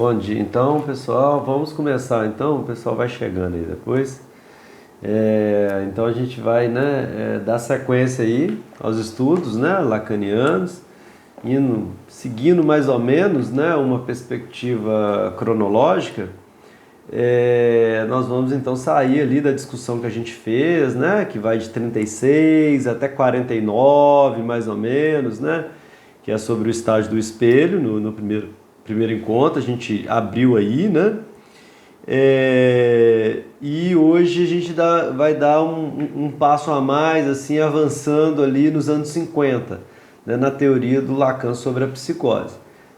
Bom dia. Então, pessoal, vamos começar. Então, o pessoal vai chegando aí depois. Então, a gente vai, dar sequência aí aos estudos, lacanianos, seguindo mais ou menos, uma perspectiva cronológica. Nós vamos então sair ali da discussão que a gente fez, que vai de 36 até 49, mais ou menos, que é sobre o estágio do espelho, no primeiro encontro, a gente abriu aí, e hoje a gente vai dar um passo a mais, assim, avançando ali nos anos 50, na teoria do Lacan sobre a psicose.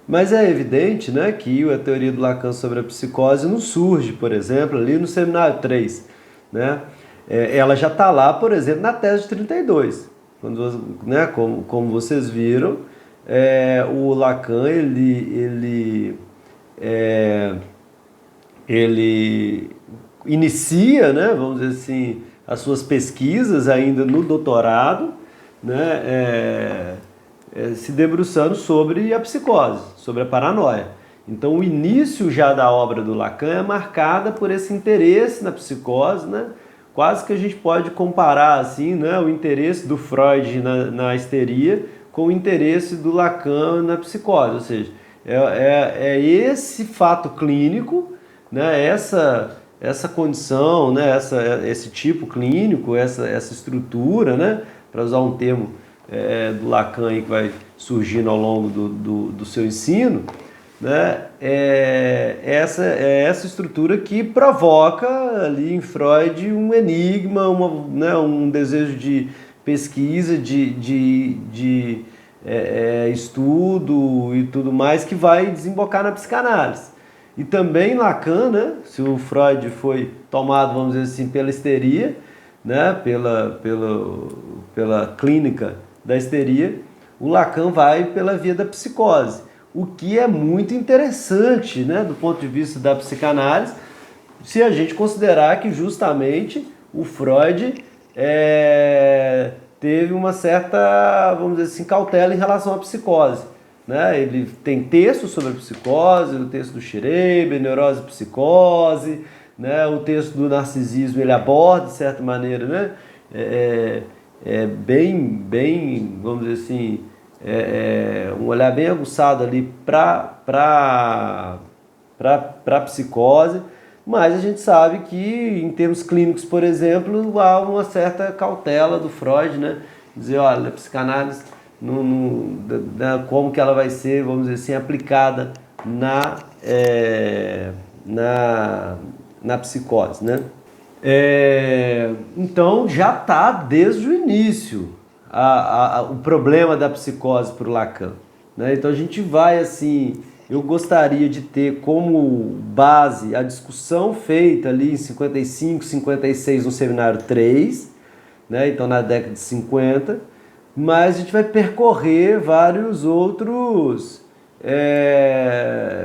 Mas é evidente, que a teoria do Lacan sobre a psicose não surge, por exemplo, ali no seminário 3, ela já está lá, por exemplo, na tese de 32. Como vocês viram, o Lacan, ele inicia, vamos dizer assim, as suas pesquisas ainda no doutorado, se debruçando sobre a psicose, sobre a paranoia. Então, o início já da obra do Lacan é marcada por esse interesse na psicose, quase que a gente pode comparar assim, o interesse do Freud na histeria com o interesse do Lacan na psicose, ou seja, é esse fato clínico, essa condição, esse tipo clínico, essa estrutura, para usar um termo do Lacan aí que vai surgindo ao longo do seu ensino, essa estrutura que provoca ali em Freud um enigma, um desejo de pesquisa, de estudo e tudo mais que vai desembocar na psicanálise. E também Lacan, se o Freud foi tomado, vamos dizer assim, pela histeria, pela clínica da histeria, o Lacan vai pela via da psicose, o que é muito interessante, do ponto de vista da psicanálise, se a gente considerar que justamente o Freud teve uma certa, vamos dizer assim, cautela em relação à psicose. Ele tem textos sobre a psicose, o texto do Schreiber, neurose e psicose, o texto do narcisismo ele aborda, de certa maneira, bem, vamos dizer assim, um olhar bem aguçado ali para a psicose, mas a gente sabe que em termos clínicos, por exemplo, há uma certa cautela do Freud, dizer, olha, a psicanálise, como que ela vai ser, vamos dizer assim, aplicada na psicose, Então já está desde o início o problema da psicose para o Lacan, Então a gente vai assim, eu gostaria de ter como base a discussão feita ali em 55, 56 no seminário 3, então na década de 50, mas a gente vai percorrer vários outros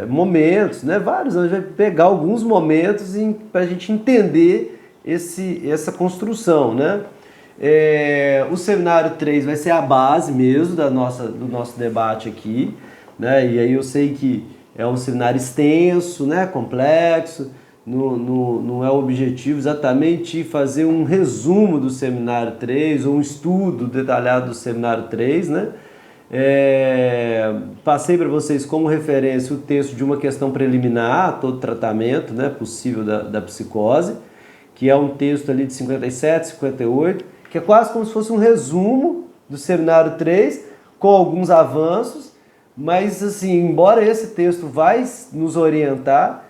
momentos, vários, a gente vai pegar alguns momentos para a gente entender essa construção, o seminário 3 vai ser a base mesmo do nosso debate aqui, e aí eu sei que é um seminário extenso, complexo, não é o objetivo exatamente fazer um resumo do seminário 3 ou um estudo detalhado do seminário 3, Passei para vocês como referência o texto de uma questão preliminar a todo tratamento possível da psicose, que é um texto ali de 57, 58, que é quase como se fosse um resumo do seminário 3, com alguns avanços, mas assim, embora esse texto vai nos orientar,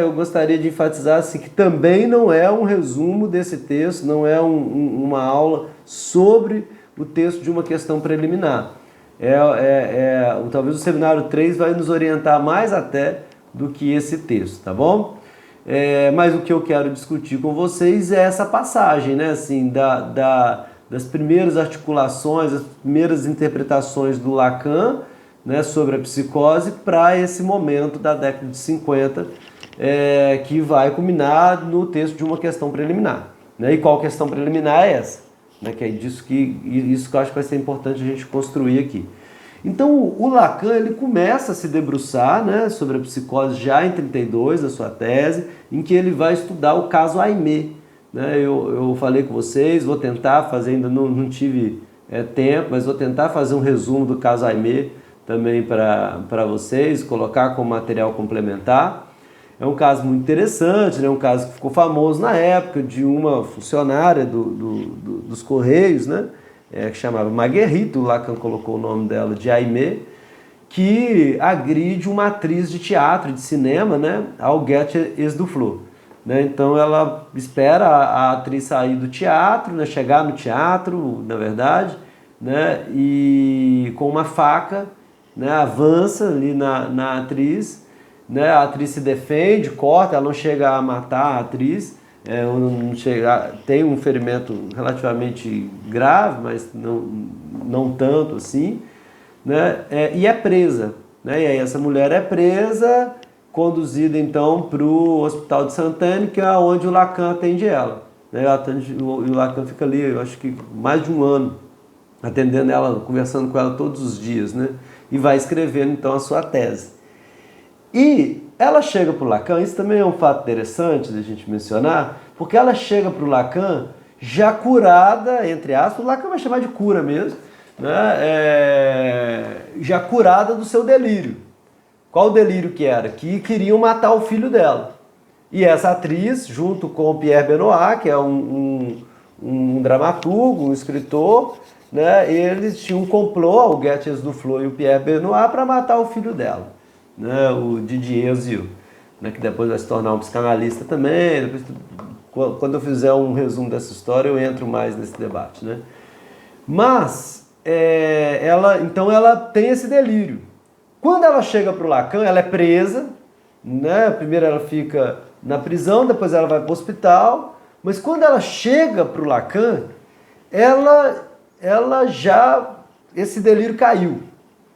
eu gostaria de enfatizar assim, que também não é um resumo desse texto, não é uma aula sobre o texto de uma questão preliminar. Talvez o seminário 3 vai nos orientar mais até do que esse texto, tá bom? Mas o que eu quero discutir com vocês é essa passagem, assim, das primeiras articulações, as primeiras interpretações do Lacan, sobre a psicose para esse momento da década de 50, que vai culminar no texto de uma questão preliminar. E qual questão preliminar é essa? Que é isso que eu acho que vai ser importante a gente construir aqui. Então o Lacan ele começa a se debruçar, né, sobre a psicose já em 32, a sua tese, em que ele vai estudar o caso Aimé. Né? Eu falei com vocês, vou tentar fazer, ainda não tive tempo, mas vou tentar fazer um resumo do caso Aimé também para vocês, colocar como material complementar. É um caso muito interessante, né? Um caso que ficou famoso na época de uma funcionária dos Correios, né? Que chamava Marguerite, o Lacan colocou o nome dela de Aimé, que agride uma atriz de teatro, de cinema, né? Alguete Duflo. Né? Então ela espera a atriz sair do teatro, né? Chegar no teatro, na verdade, né? E com uma faca, né? Avança ali na atriz, né? A atriz se defende, corta, ela não chega a matar a atriz, não chega, tem um ferimento relativamente grave, mas não tanto assim, né? E é presa, né? E aí essa mulher é presa, conduzida então para o Hospital de Sainte-Anne, que é onde o Lacan atende ela. Né? O Lacan fica ali, eu acho que mais de um ano, atendendo ela, conversando com ela todos os dias, né? E vai escrevendo então a sua tese. E ela chega para o Lacan, isso também é um fato interessante da gente mencionar, porque ela chega para o Lacan já curada, entre aspas, o Lacan vai chamar de cura mesmo, né? Já curada do seu delírio. Qual o delírio que era? Que queriam matar o filho dela. E essa atriz, junto com o Pierre Benoit, que é um dramaturgo, um escritor, né? Eles tinham um complô, o Geertjes Duflo e o Pierre Benoit, para matar o filho dela. Né, o Didier Ozil, né, que depois vai se tornar um psicanalista também. Depois, quando eu fizer um resumo dessa história, eu entro mais nesse debate. Né? Mas, então ela tem esse delírio. Quando ela chega para o Lacan, ela é presa, né? Primeiro ela fica na prisão, depois ela vai para o hospital, mas quando ela chega para o Lacan, ela já, esse delírio caiu.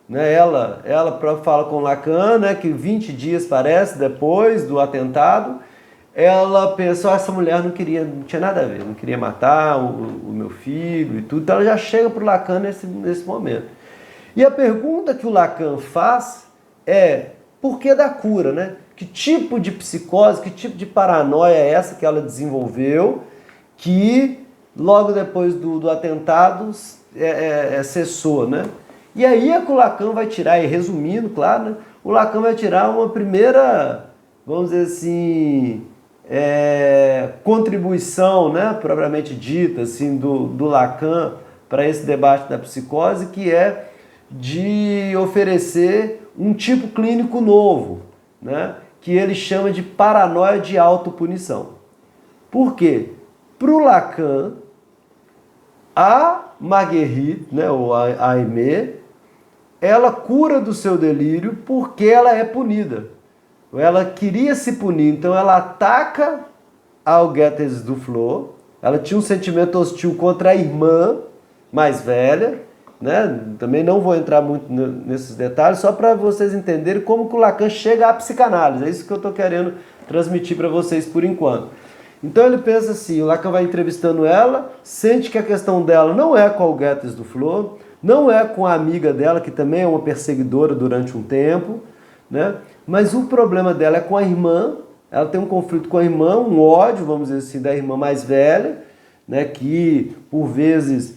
Né? Ela fala com Lacan, né, que 20 dias, parece, depois do atentado, ela pensou, essa mulher não tinha nada a ver, não queria matar o meu filho e tudo, então ela já chega para o Lacan nesse momento. E a pergunta que o Lacan faz é, por que da cura? Né? Que tipo de psicose, que tipo de paranoia é essa que ela desenvolveu, que logo depois do atentado cessou, né? E aí é que o Lacan vai tirar, e resumindo, claro, né, o Lacan vai tirar uma primeira, vamos dizer assim, contribuição, né, propriamente dita, assim, do Lacan para esse debate da psicose, que é de oferecer um tipo clínico novo, né, que ele chama de paranoia de autopunição. Por quê? Para o Lacan, a Marguerite, né, ou a Aimé, ela cura do seu delírio porque ela é punida. Ela queria se punir, então ela ataca ao Geertjes Duflo. Ela tinha um sentimento hostil contra a irmã mais velha, né? Também não vou entrar muito nesses detalhes, só para vocês entenderem como que o Lacan chega à psicanálise. É isso que eu estou querendo transmitir para vocês por enquanto. Então ele pensa assim, o Lacan vai entrevistando ela, sente que a questão dela não é com o Geertjes Duflo, não é com a amiga dela, que também é uma perseguidora durante um tempo, né? Mas o problema dela é com a irmã. Ela tem um conflito com a irmã, um ódio, vamos dizer assim, da irmã mais velha, né? Que por vezes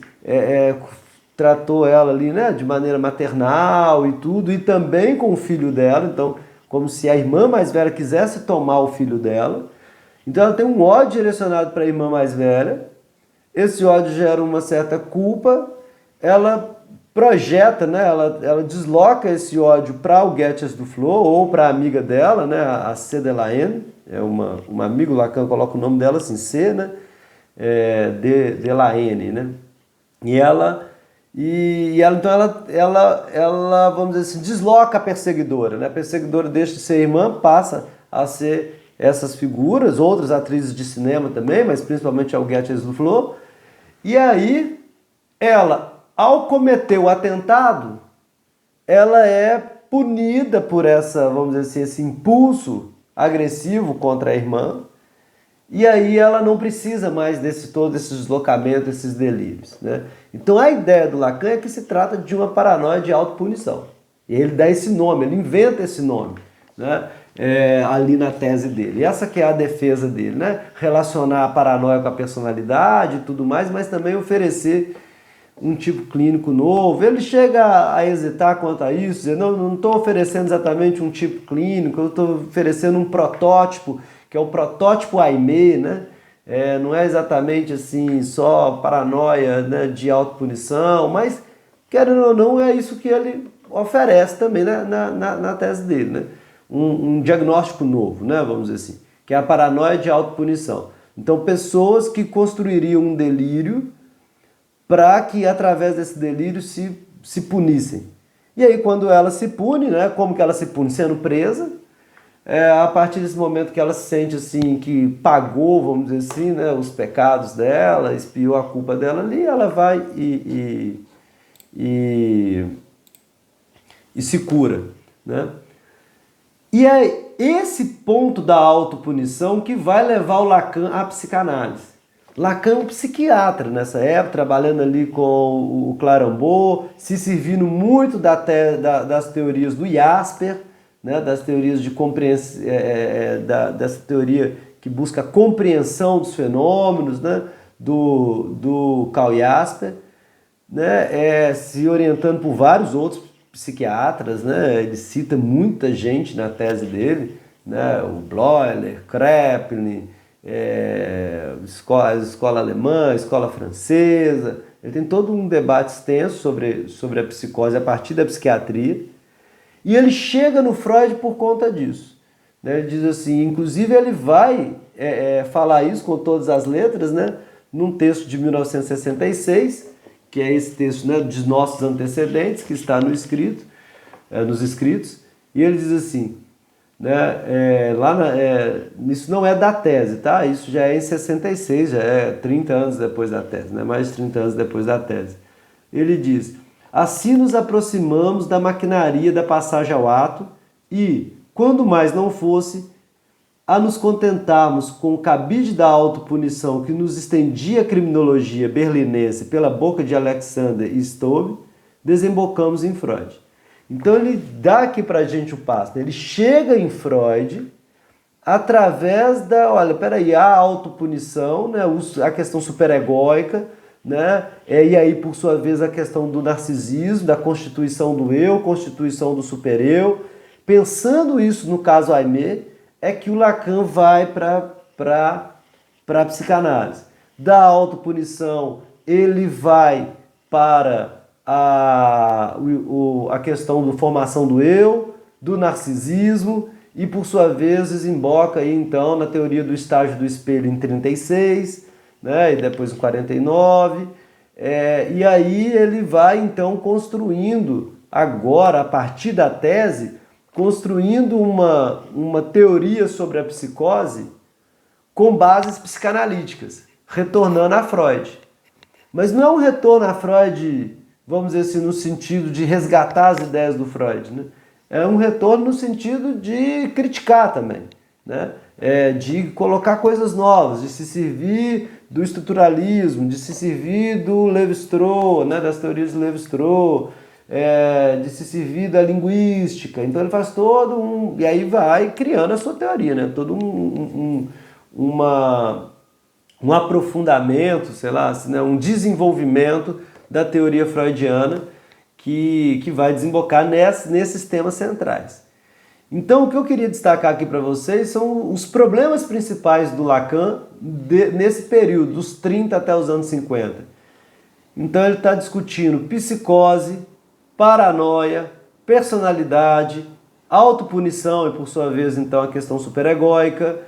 tratou ela ali, né? De maneira maternal e tudo, e também com o filho dela, então como se a irmã mais velha quisesse tomar o filho dela. Então ela tem um ódio direcionado para a irmã mais velha, esse ódio gera uma certa culpa, ela projeta, né, ela desloca esse ódio para o Geertjes Duflo ou para a amiga dela, né, a C. Delahaye, é uma amiga, o Lacan coloca o nome dela assim, C, né, Delahaye, né, então ela, vamos dizer assim, desloca a perseguidora, né, a perseguidora deixa de ser irmã, passa a ser essas figuras, outras atrizes de cinema também, mas principalmente o Geertjes Duflo, e aí ela, ao cometer o atentado, ela é punida por essa, vamos dizer assim, esse impulso agressivo contra a irmã, e aí ela não precisa mais todo esse deslocamento, esses delírios, né? Então a ideia do Lacan é que se trata de uma paranoia de autopunição. E ele dá esse nome, ele inventa esse nome, né? Ali na tese dele. E essa que é a defesa dele, né? Relacionar a paranoia com a personalidade e tudo mais, mas também oferecer um tipo clínico novo. Ele chega a hesitar quanto a isso, dizer, não estou oferecendo exatamente um tipo clínico, eu estou oferecendo um protótipo, que é o protótipo Aimé, né? Não é exatamente assim só paranoia, né, de autopunição, mas querendo ou não é isso que ele oferece também, né, na tese dele, né? Um diagnóstico novo, né, vamos dizer assim, que é a paranoia de autopunição. Então pessoas que construiriam um delírio para que através desse delírio se punissem. E aí quando ela se pune, né, como que ela se pune? Sendo presa. A partir desse momento que ela se sente assim, que pagou, vamos dizer assim, né, os pecados dela, expiou a culpa dela ali, ela vai e se cura, né? E é esse ponto da autopunição que vai levar o Lacan à psicanálise. Lacan é um psiquiatra nessa época, trabalhando ali com o Clarambeau, se servindo muito das teorias do Jasper, né, das teorias de compreensão, dessa teoria que busca a compreensão dos fenômenos, né, do Karl Jasper, né, se orientando por vários outros psiquiatras, né, ele cita muita gente na tese dele, né, o Bleuler, Kraepelin, a escola alemã, a escola francesa. Ele tem todo um debate extenso sobre a psicose a partir da psiquiatria. E ele chega no Freud por conta disso. Né? Ele diz assim, inclusive ele vai falar isso com todas as letras, né? Num texto de 1966, que é esse texto, né, de nossos antecedentes, que está nos escritos, e ele diz assim, né, isso não é da tese, tá? Isso já é em 66, já é 30 anos depois da tese, né? Mais de 30 anos depois da tese. Ele diz, assim nos aproximamos da maquinaria da passagem ao ato e, quando mais não fosse, a nos contentarmos com o cabide da autopunição que nos estendia a criminologia berlinense pela boca de Alexander e Stowe, desembocamos em Freud. Então ele dá aqui pra gente o passo, né? Ele chega em Freud através a autopunição, né? A questão superegóica, né? E aí, por sua vez, a questão do narcisismo, da constituição do eu, constituição do supereu. Pensando isso no caso Aimé, é que o Lacan vai para a psicanálise. Da autopunição, ele vai para a questão da formação do eu, do narcisismo, e por sua vez desemboca aí, então na teoria do estágio do espelho em 36, né, e depois em 49, e aí ele vai então construindo, agora a partir da tese, construindo uma teoria sobre a psicose com bases psicanalíticas, retornando a Freud. Mas não é um retorno a Freud, vamos dizer assim, no sentido de resgatar as ideias do Freud, né? É um retorno no sentido de criticar também, né? De colocar coisas novas, de se servir do estruturalismo, de se servir do Lévi-Strauss, né? Das teorias de Lévi-Strauss, de se servir da linguística. Então ele faz todo e aí vai criando a sua teoria, né? Todo um aprofundamento, sei lá, assim, né? Um desenvolvimento da teoria freudiana que vai desembocar nesses temas centrais. Então o que eu queria destacar aqui para vocês são os problemas principais do Lacan nesse período, dos 30 até os anos 50. Então ele está discutindo psicose, paranoia, personalidade, autopunição e por sua vez então a questão superegóica,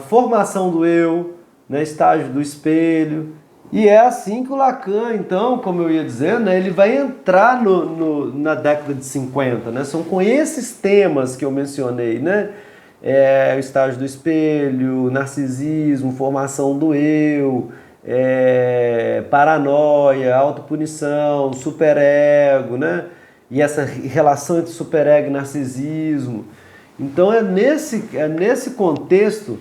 formação do eu, né, estágio do espelho. E é assim que o Lacan, então, como eu ia dizendo, né, ele vai entrar na década de 50, né? São com esses temas que eu mencionei, né? O estágio do espelho, narcisismo, formação do eu, paranoia, autopunição, superego, né? E essa relação entre superego e narcisismo. Então é nesse contexto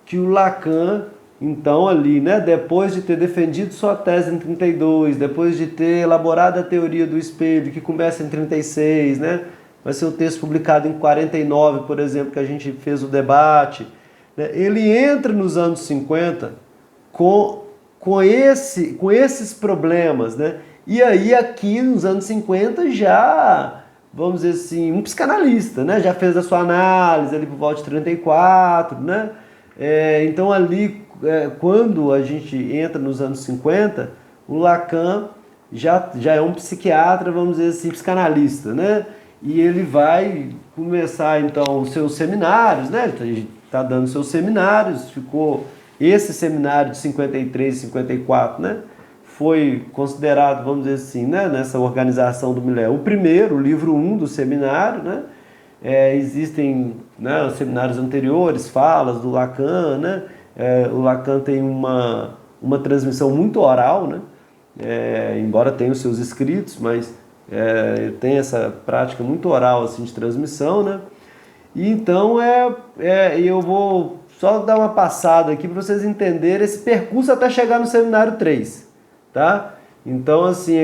que o Lacan, então ali, né, depois de ter defendido sua tese em 32, depois de ter elaborado a teoria do espelho, que começa em 36, né, vai ser um texto publicado em 49, por exemplo, que a gente fez o debate, né, ele entra nos anos 50 com esses problemas, né, e aí aqui nos anos 50 já, vamos dizer assim, um psicanalista, né, já fez a sua análise ali por volta de 34, né, então ali, quando a gente entra nos anos 50, o Lacan já é um psiquiatra, vamos dizer assim, psicanalista, né? E ele vai começar então os seus seminários, né? Ele está dando seus seminários, ficou esse seminário de 53 e 54, né? Foi considerado, vamos dizer assim, né? Nessa organização do Millet, o primeiro, o livro 1 do seminário, né? Existem, né, os seminários anteriores, falas do Lacan, né? O Lacan tem uma transmissão muito oral, né? Embora tenha os seus escritos, mas tem essa prática muito oral assim, de transmissão, né? E então eu vou só dar uma passada aqui para vocês entenderem esse percurso até chegar no seminário 3, tá? Então, assim,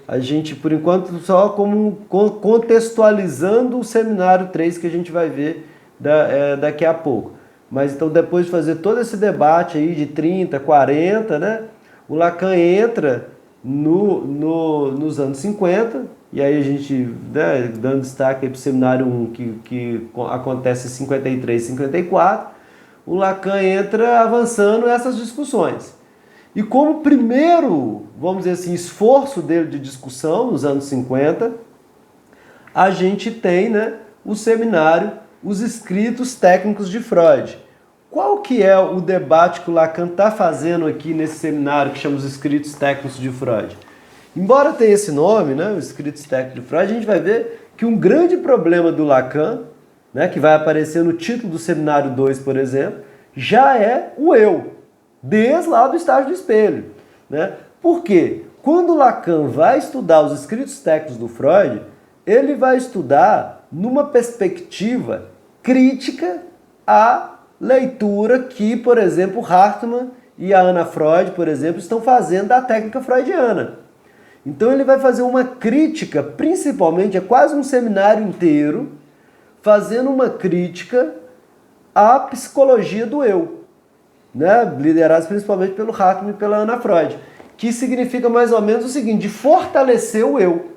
a gente, por enquanto, só como contextualizando o seminário 3 que a gente vai ver daqui a pouco. Mas, então, depois de fazer todo esse debate aí de 30, 40, né, o Lacan entra nos anos 50, e aí a gente, né, dando destaque para o seminário 1, que acontece em 53 e 54, o Lacan entra avançando essas discussões. E como primeiro, vamos dizer assim, esforço dele de discussão nos anos 50, a gente tem, né, o seminário Os Escritos Técnicos de Freud. Qual que é o debate que o Lacan está fazendo aqui nesse seminário que chama Os Escritos Técnicos de Freud? Embora tenha esse nome, né, Os Escritos Técnicos de Freud, a gente vai ver que um grande problema do Lacan, né, que vai aparecer no título do seminário 2, por exemplo, já é o eu. Desde lá do estágio do espelho, né? Por quê? Quando Lacan vai estudar os escritos técnicos do Freud, ele vai estudar numa perspectiva crítica à leitura que, por exemplo, Hartmann e a Ana Freud, por exemplo, estão fazendo da técnica freudiana. Então ele vai fazer uma crítica, principalmente, é quase um seminário inteiro, fazendo uma crítica à psicologia do eu, né, liderados principalmente pelo Hartmann e pela Ana Freud, que significa mais ou menos o seguinte, de fortalecer o eu,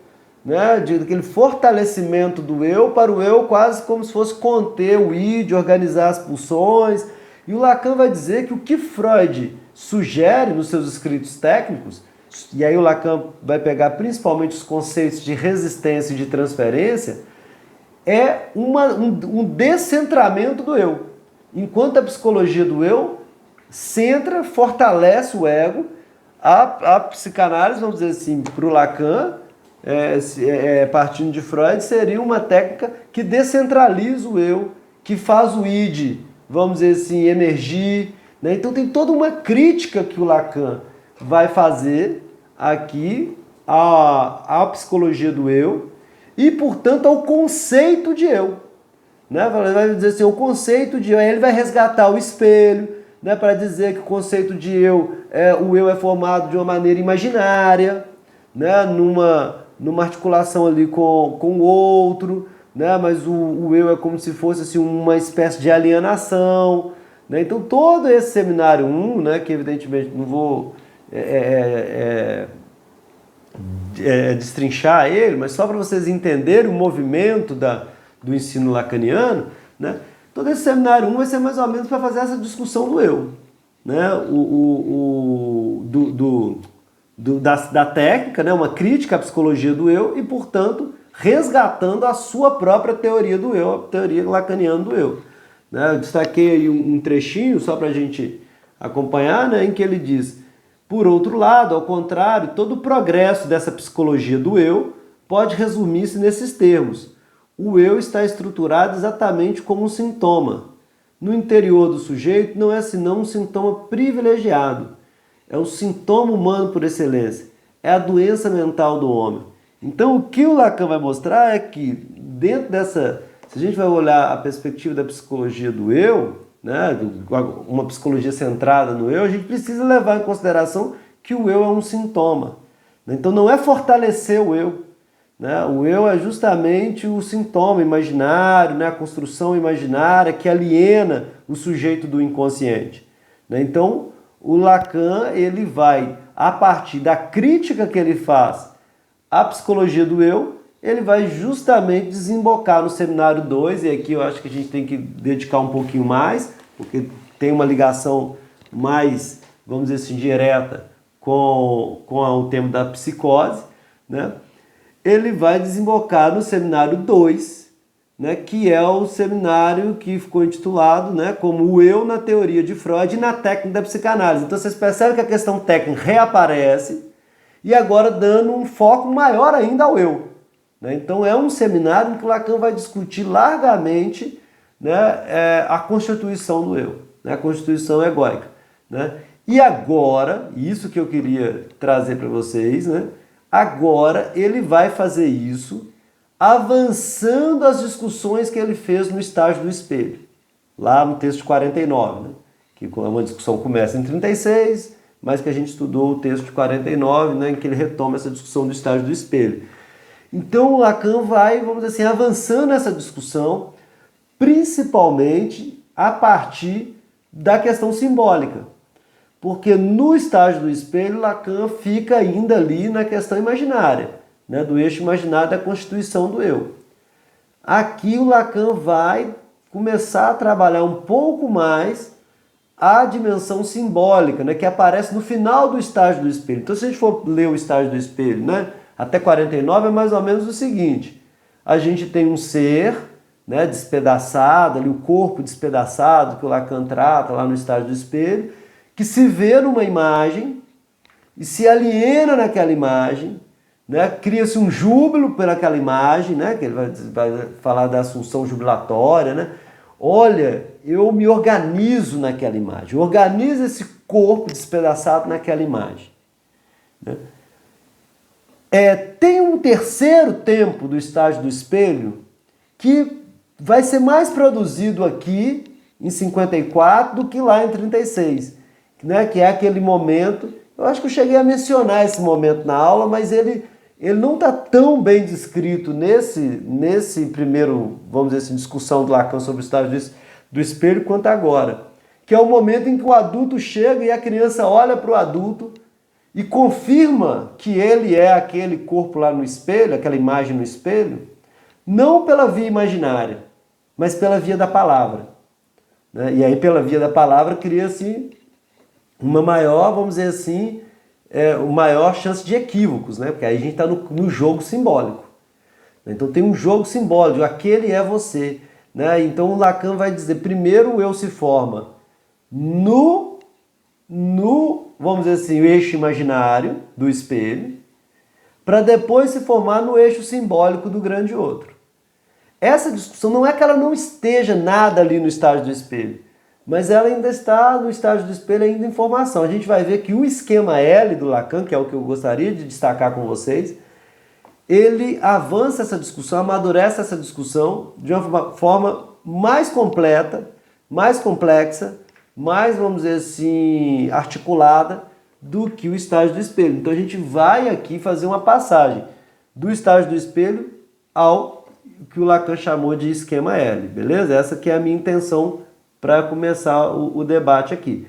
né, aquele fortalecimento do eu para o eu quase como se fosse conter o id, organizar as pulsões. E o Lacan vai dizer que o que Freud sugere nos seus escritos técnicos, e aí o Lacan vai pegar principalmente os conceitos de resistência e de transferência, é um descentramento do eu. Enquanto a psicologia do eu centra, fortalece o ego, a psicanálise, vamos dizer assim, para o Lacan, partindo de Freud, seria uma técnica que descentraliza o eu, que faz o id, vamos dizer assim, emergir, né? Então tem toda uma crítica que o Lacan vai fazer aqui à psicologia do eu e, portanto, ao conceito de eu. Né? Vai dizer assim, o conceito de eu, aí ele vai resgatar o espelho, né, para dizer que o conceito de eu, o eu é formado de uma maneira imaginária, né, numa articulação ali com o outro, né, mas o eu é como se fosse assim, uma espécie de alienação. Né? Então todo esse seminário 1, né, que evidentemente não vou destrinchar ele, mas só para vocês entenderem o movimento do ensino lacaniano, né? Todo esse seminário 1 vai ser mais ou menos para fazer essa discussão do eu, né? Da técnica, né? Uma crítica à psicologia do eu e, portanto, resgatando a sua própria teoria do eu, a teoria lacaniana do eu. Né? Eu destaquei aí um trechinho só para a gente acompanhar, né? Em que ele diz: por outro lado, ao contrário, todo o progresso dessa psicologia do eu pode resumir-se nesses termos. O eu está estruturado exatamente como um sintoma. No interior do sujeito não é senão um sintoma privilegiado. É o sintoma humano por excelência. É a doença mental do homem. Então o que o Lacan vai mostrar é que dentro Se a gente vai olhar a perspectiva da psicologia do eu, né, uma psicologia centrada no eu, a gente precisa levar em consideração que o eu é um sintoma. Então não é fortalecer o eu. Né? O eu é justamente o sintoma imaginário, né? A construção imaginária que aliena o sujeito do inconsciente. Né? Então o Lacan ele vai, a partir da crítica que ele faz à psicologia do eu, ele vai justamente desembocar no seminário 2, e aqui eu acho que a gente tem que dedicar um pouquinho mais, porque tem uma ligação mais, vamos dizer assim, direta com o tema da psicose, né? Ele vai desembocar no seminário 2, né? Que é o seminário que ficou intitulado, né, como o eu na teoria de Freud e na técnica da psicanálise. Então vocês percebem que a questão técnica reaparece, e agora dando um foco maior ainda ao eu. Então é um seminário em que Lacan vai discutir largamente, né, a constituição do eu, né, a constituição egóica. Né? E agora, isso que eu queria trazer para vocês, né, agora ele vai fazer isso avançando as discussões que ele fez no estágio do espelho, lá no texto 49, né, que uma discussão começa em 36, mas que a gente estudou o texto de 49, né, em que ele retoma essa discussão do estágio do espelho. Então o Lacan vai, vamos dizer assim, avançando essa discussão, principalmente a partir da questão simbólica. Porque no estágio do espelho, Lacan fica ainda ali na questão imaginária, né, do eixo imaginário da constituição do eu. Aqui o Lacan vai começar a trabalhar um pouco mais a dimensão simbólica, né, que aparece no final do estágio do espelho. Então se a gente for ler o estágio do espelho, né, até 49 é mais ou menos o seguinte: a gente tem um ser, né, despedaçado, ali, o corpo despedaçado que o Lacan trata lá no estágio do espelho, que se vê numa imagem e se aliena naquela imagem, né, cria-se um júbilo pelaquela imagem, né, que ele vai falar da assunção jubilatória, né? Olha, eu me organizo naquela imagem, eu organizo esse corpo despedaçado naquela imagem. Né? Tem um terceiro tempo do estágio do espelho que vai ser mais produzido aqui em 54 do que lá em 36, né? Que é aquele momento, eu acho que eu cheguei a mencionar esse momento na aula, mas ele não está tão bem descrito nesse primeiro, vamos dizer assim, discussão do Lacan sobre o estágio do espelho quanto agora, que é o momento em que o adulto chega e a criança olha para o adulto e confirma que ele é aquele corpo lá no espelho, aquela imagem no espelho, não pela via imaginária, mas pela via da palavra. Né? E aí pela via da palavra cria-se uma maior, vamos dizer assim, uma maior chance de equívocos, né? Porque aí a gente está no jogo simbólico. Então tem um jogo simbólico, aquele é você. Né? Então o Lacan vai dizer, primeiro o eu se forma no vamos dizer assim, o eixo imaginário do espelho, para depois se formar no eixo simbólico do grande outro. Essa discussão não é que ela não esteja nada ali no estágio do espelho, mas ela ainda está no estágio do espelho ainda em formação. A gente vai ver que o esquema L do Lacan, que é o que eu gostaria de destacar com vocês, ele avança essa discussão, amadurece essa discussão de uma forma mais completa, mais complexa, mais, vamos dizer assim, articulada do que o estágio do espelho. Então a gente vai aqui fazer uma passagem do estágio do espelho ao que o Lacan chamou de esquema L, beleza? Essa que é a minha intenção para começar o debate aqui.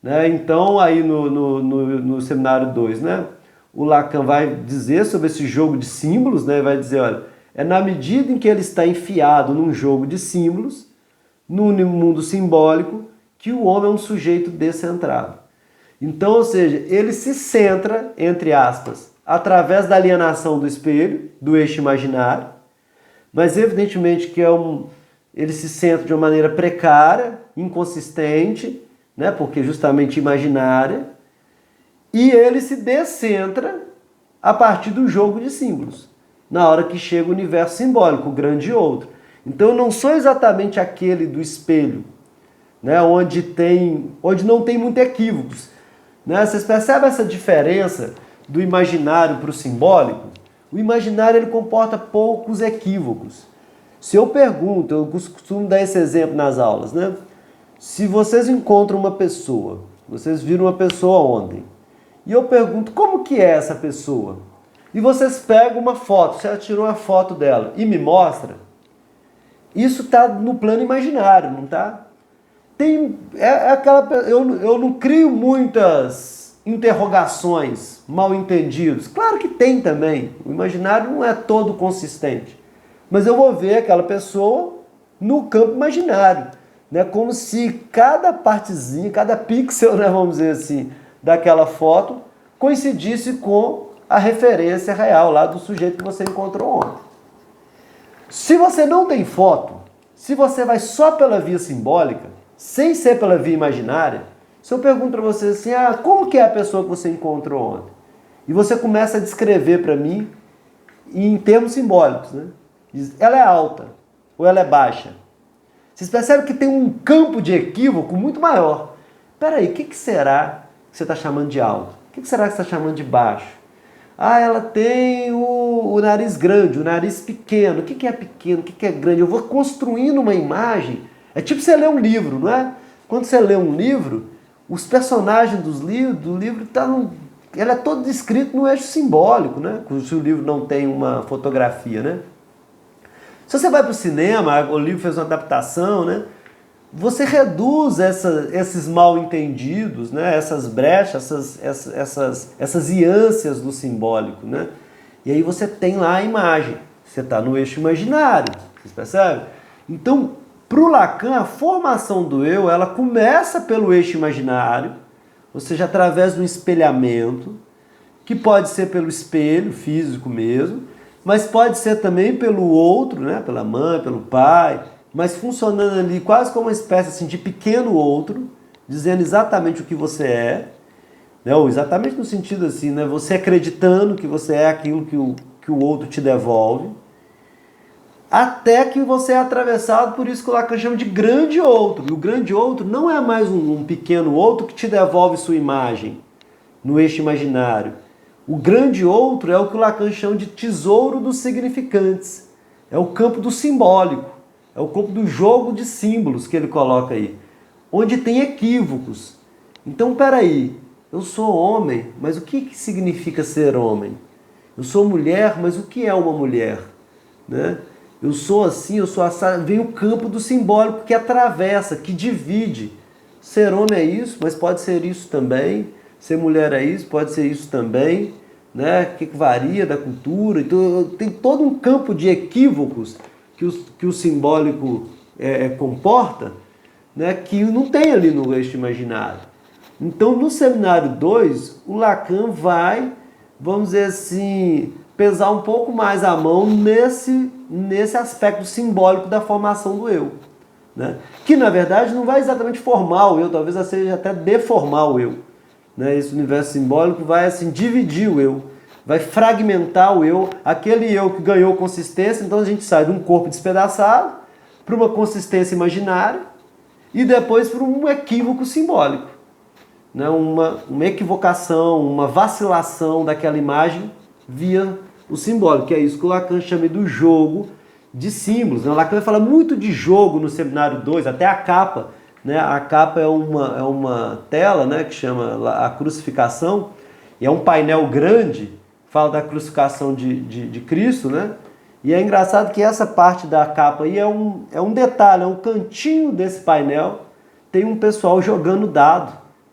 Né? Então aí no seminário 2, né, o Lacan vai dizer sobre esse jogo de símbolos, né, vai dizer, olha, é na medida em que ele está enfiado num jogo de símbolos, no mundo simbólico, que o homem é um sujeito descentrado. Então, ou seja, ele se centra, entre aspas, através da alienação do espelho, do eixo imaginário, mas evidentemente que ele se centra de uma maneira precária, inconsistente, né, porque justamente imaginária, e ele se descentra a partir do jogo de símbolos, na hora que chega o universo simbólico, o grande outro. Então eu não sou exatamente aquele do espelho, né, onde não tem muito equívocos. Né? Vocês percebem essa diferença do imaginário para o simbólico? O imaginário ele comporta poucos equívocos. Se eu pergunto, eu costumo dar esse exemplo nas aulas, né? Se vocês encontram uma pessoa, vocês viram uma pessoa ontem, e eu pergunto como que é essa pessoa, e vocês pegam uma foto, você tirou uma foto dela e me mostra, isso está no plano imaginário, não está? Eu não crio muitas interrogações, mal entendidos. Claro que tem também, o imaginário não é todo consistente, mas eu vou ver aquela pessoa no campo imaginário, né? Como se cada partezinha, cada pixel, né, vamos dizer assim, daquela foto coincidisse com a referência real lá do sujeito que você encontrou ontem. Se você não tem foto, se você vai só pela via simbólica, sem ser pela via imaginária, se eu pergunto para você assim, como que é a pessoa que você encontrou ontem? E você começa a descrever para mim em termos simbólicos, né? Diz, ela é alta ou ela é baixa? Vocês percebem que tem um campo de equívoco muito maior. Peraí, o que será que você está chamando de alto? O que será que você está chamando de baixo? Ela tem o nariz grande, o nariz pequeno. O que é pequeno? O que é grande? Eu vou construindo uma imagem. É tipo você ler um livro, não é? Quando você lê um livro, os personagens do livro ele é todo descrito no eixo simbólico, né? Se o livro não tem uma fotografia, né? Se você vai para o cinema, o livro fez uma adaptação, né? Você reduz esses mal entendidos, né? Essas brechas, essas iâncias do simbólico, né? E aí você tem lá a imagem. Você está no eixo imaginário, vocês percebem? Então, para o Lacan, a formação do eu, ela começa pelo eixo imaginário, ou seja, através do espelhamento, que pode ser pelo espelho físico mesmo, mas pode ser também pelo outro, né? Pela mãe, pelo pai, mas funcionando ali quase como uma espécie assim, de pequeno outro, dizendo exatamente o que você é, né? Ou exatamente no sentido assim, né? Você acreditando que você é aquilo que o outro te devolve, até que você é atravessado por isso que o Lacan chama de grande outro. E o grande outro não é mais um pequeno outro que te devolve sua imagem no eixo imaginário. O grande outro é o que o Lacan chama de tesouro dos significantes. É o campo do simbólico. É o campo do jogo de símbolos que ele coloca aí. Onde tem equívocos. Então, peraí. Eu sou homem, mas o que significa ser homem? Eu sou mulher, mas o que é uma mulher? Né? Eu sou assim, eu sou assado. Vem o campo do simbólico que atravessa, que divide. Ser homem é isso, mas pode ser isso também. Ser mulher é isso, pode ser isso também, né? Que varia da cultura. Então, tem todo um campo de equívocos que o simbólico comporta, né? Que não tem ali no eixo imaginário. Então, no seminário 2, o Lacan vai, vamos dizer assim, pesar um pouco mais a mão nesse aspecto simbólico da formação do eu. Né? Que, na verdade, não vai exatamente formar o eu, talvez seja até deformar o eu. Né? Esse universo simbólico vai assim, dividir o eu, vai fragmentar o eu, aquele eu que ganhou consistência, então a gente sai de um corpo despedaçado para uma consistência imaginária e depois para um equívoco simbólico. Né? Uma equivocação, uma vacilação daquela imagem via o simbólico, que é isso que o Lacan chama do jogo de símbolos. Né? O Lacan vai falar muito de jogo no seminário 2, até a capa. Né? A capa é uma tela, né, que chama a crucificação, e é um painel grande, fala da crucificação de Cristo, né? E é engraçado que essa parte da capa aí é um detalhe, é um cantinho desse painel, tem um pessoal jogando dado,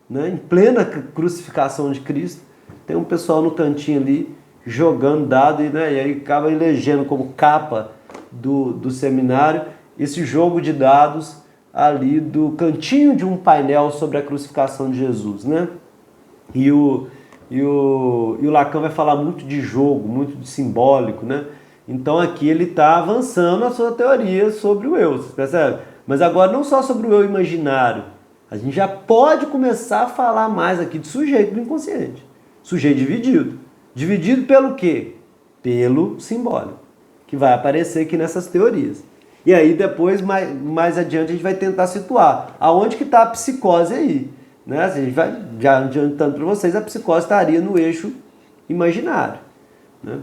né? Em plena crucificação de Cristo, tem um pessoal no cantinho ali jogando dado, né? E aí acaba elegendo como capa do seminário esse jogo de dados ali do cantinho de um painel sobre a crucificação de Jesus, né? E o Lacan vai falar muito de jogo, muito de simbólico, né? Então aqui ele está avançando a sua teoria sobre o eu, você percebe? Mas agora não só sobre o eu imaginário, a gente já pode começar a falar mais aqui de sujeito do inconsciente. Sujeito dividido. Dividido pelo quê? Pelo simbólico, que vai aparecer aqui nessas teorias. E aí depois, mais adiante, a gente vai tentar situar aonde que está a psicose aí. Né? A gente vai, já adiantando para vocês, a psicose estaria no eixo imaginário. Né?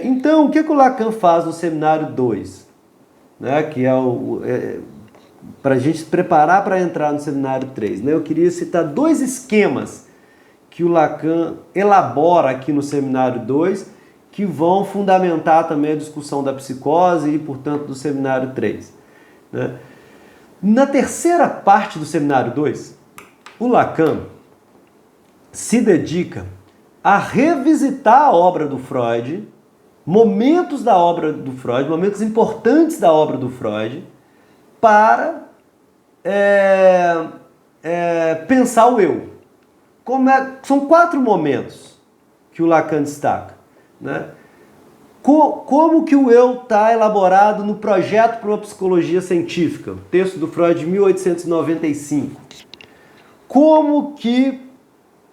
Então, o que o Lacan faz no seminário 2? né, que é para a gente se preparar para entrar no seminário 3. Né? Eu queria citar dois esquemas que o Lacan elabora aqui no seminário 2, que vão fundamentar também a discussão da psicose e, portanto, do seminário 3. Né? Na terceira parte do seminário 2, o Lacan se dedica a revisitar a obra do Freud, momentos da obra do Freud, momentos importantes da obra do Freud, para pensar o eu. São 4 momentos que o Lacan destaca. Né? Como que o eu está elaborado no Projeto para uma Psicologia Científica, texto do Freud de 1895. Como que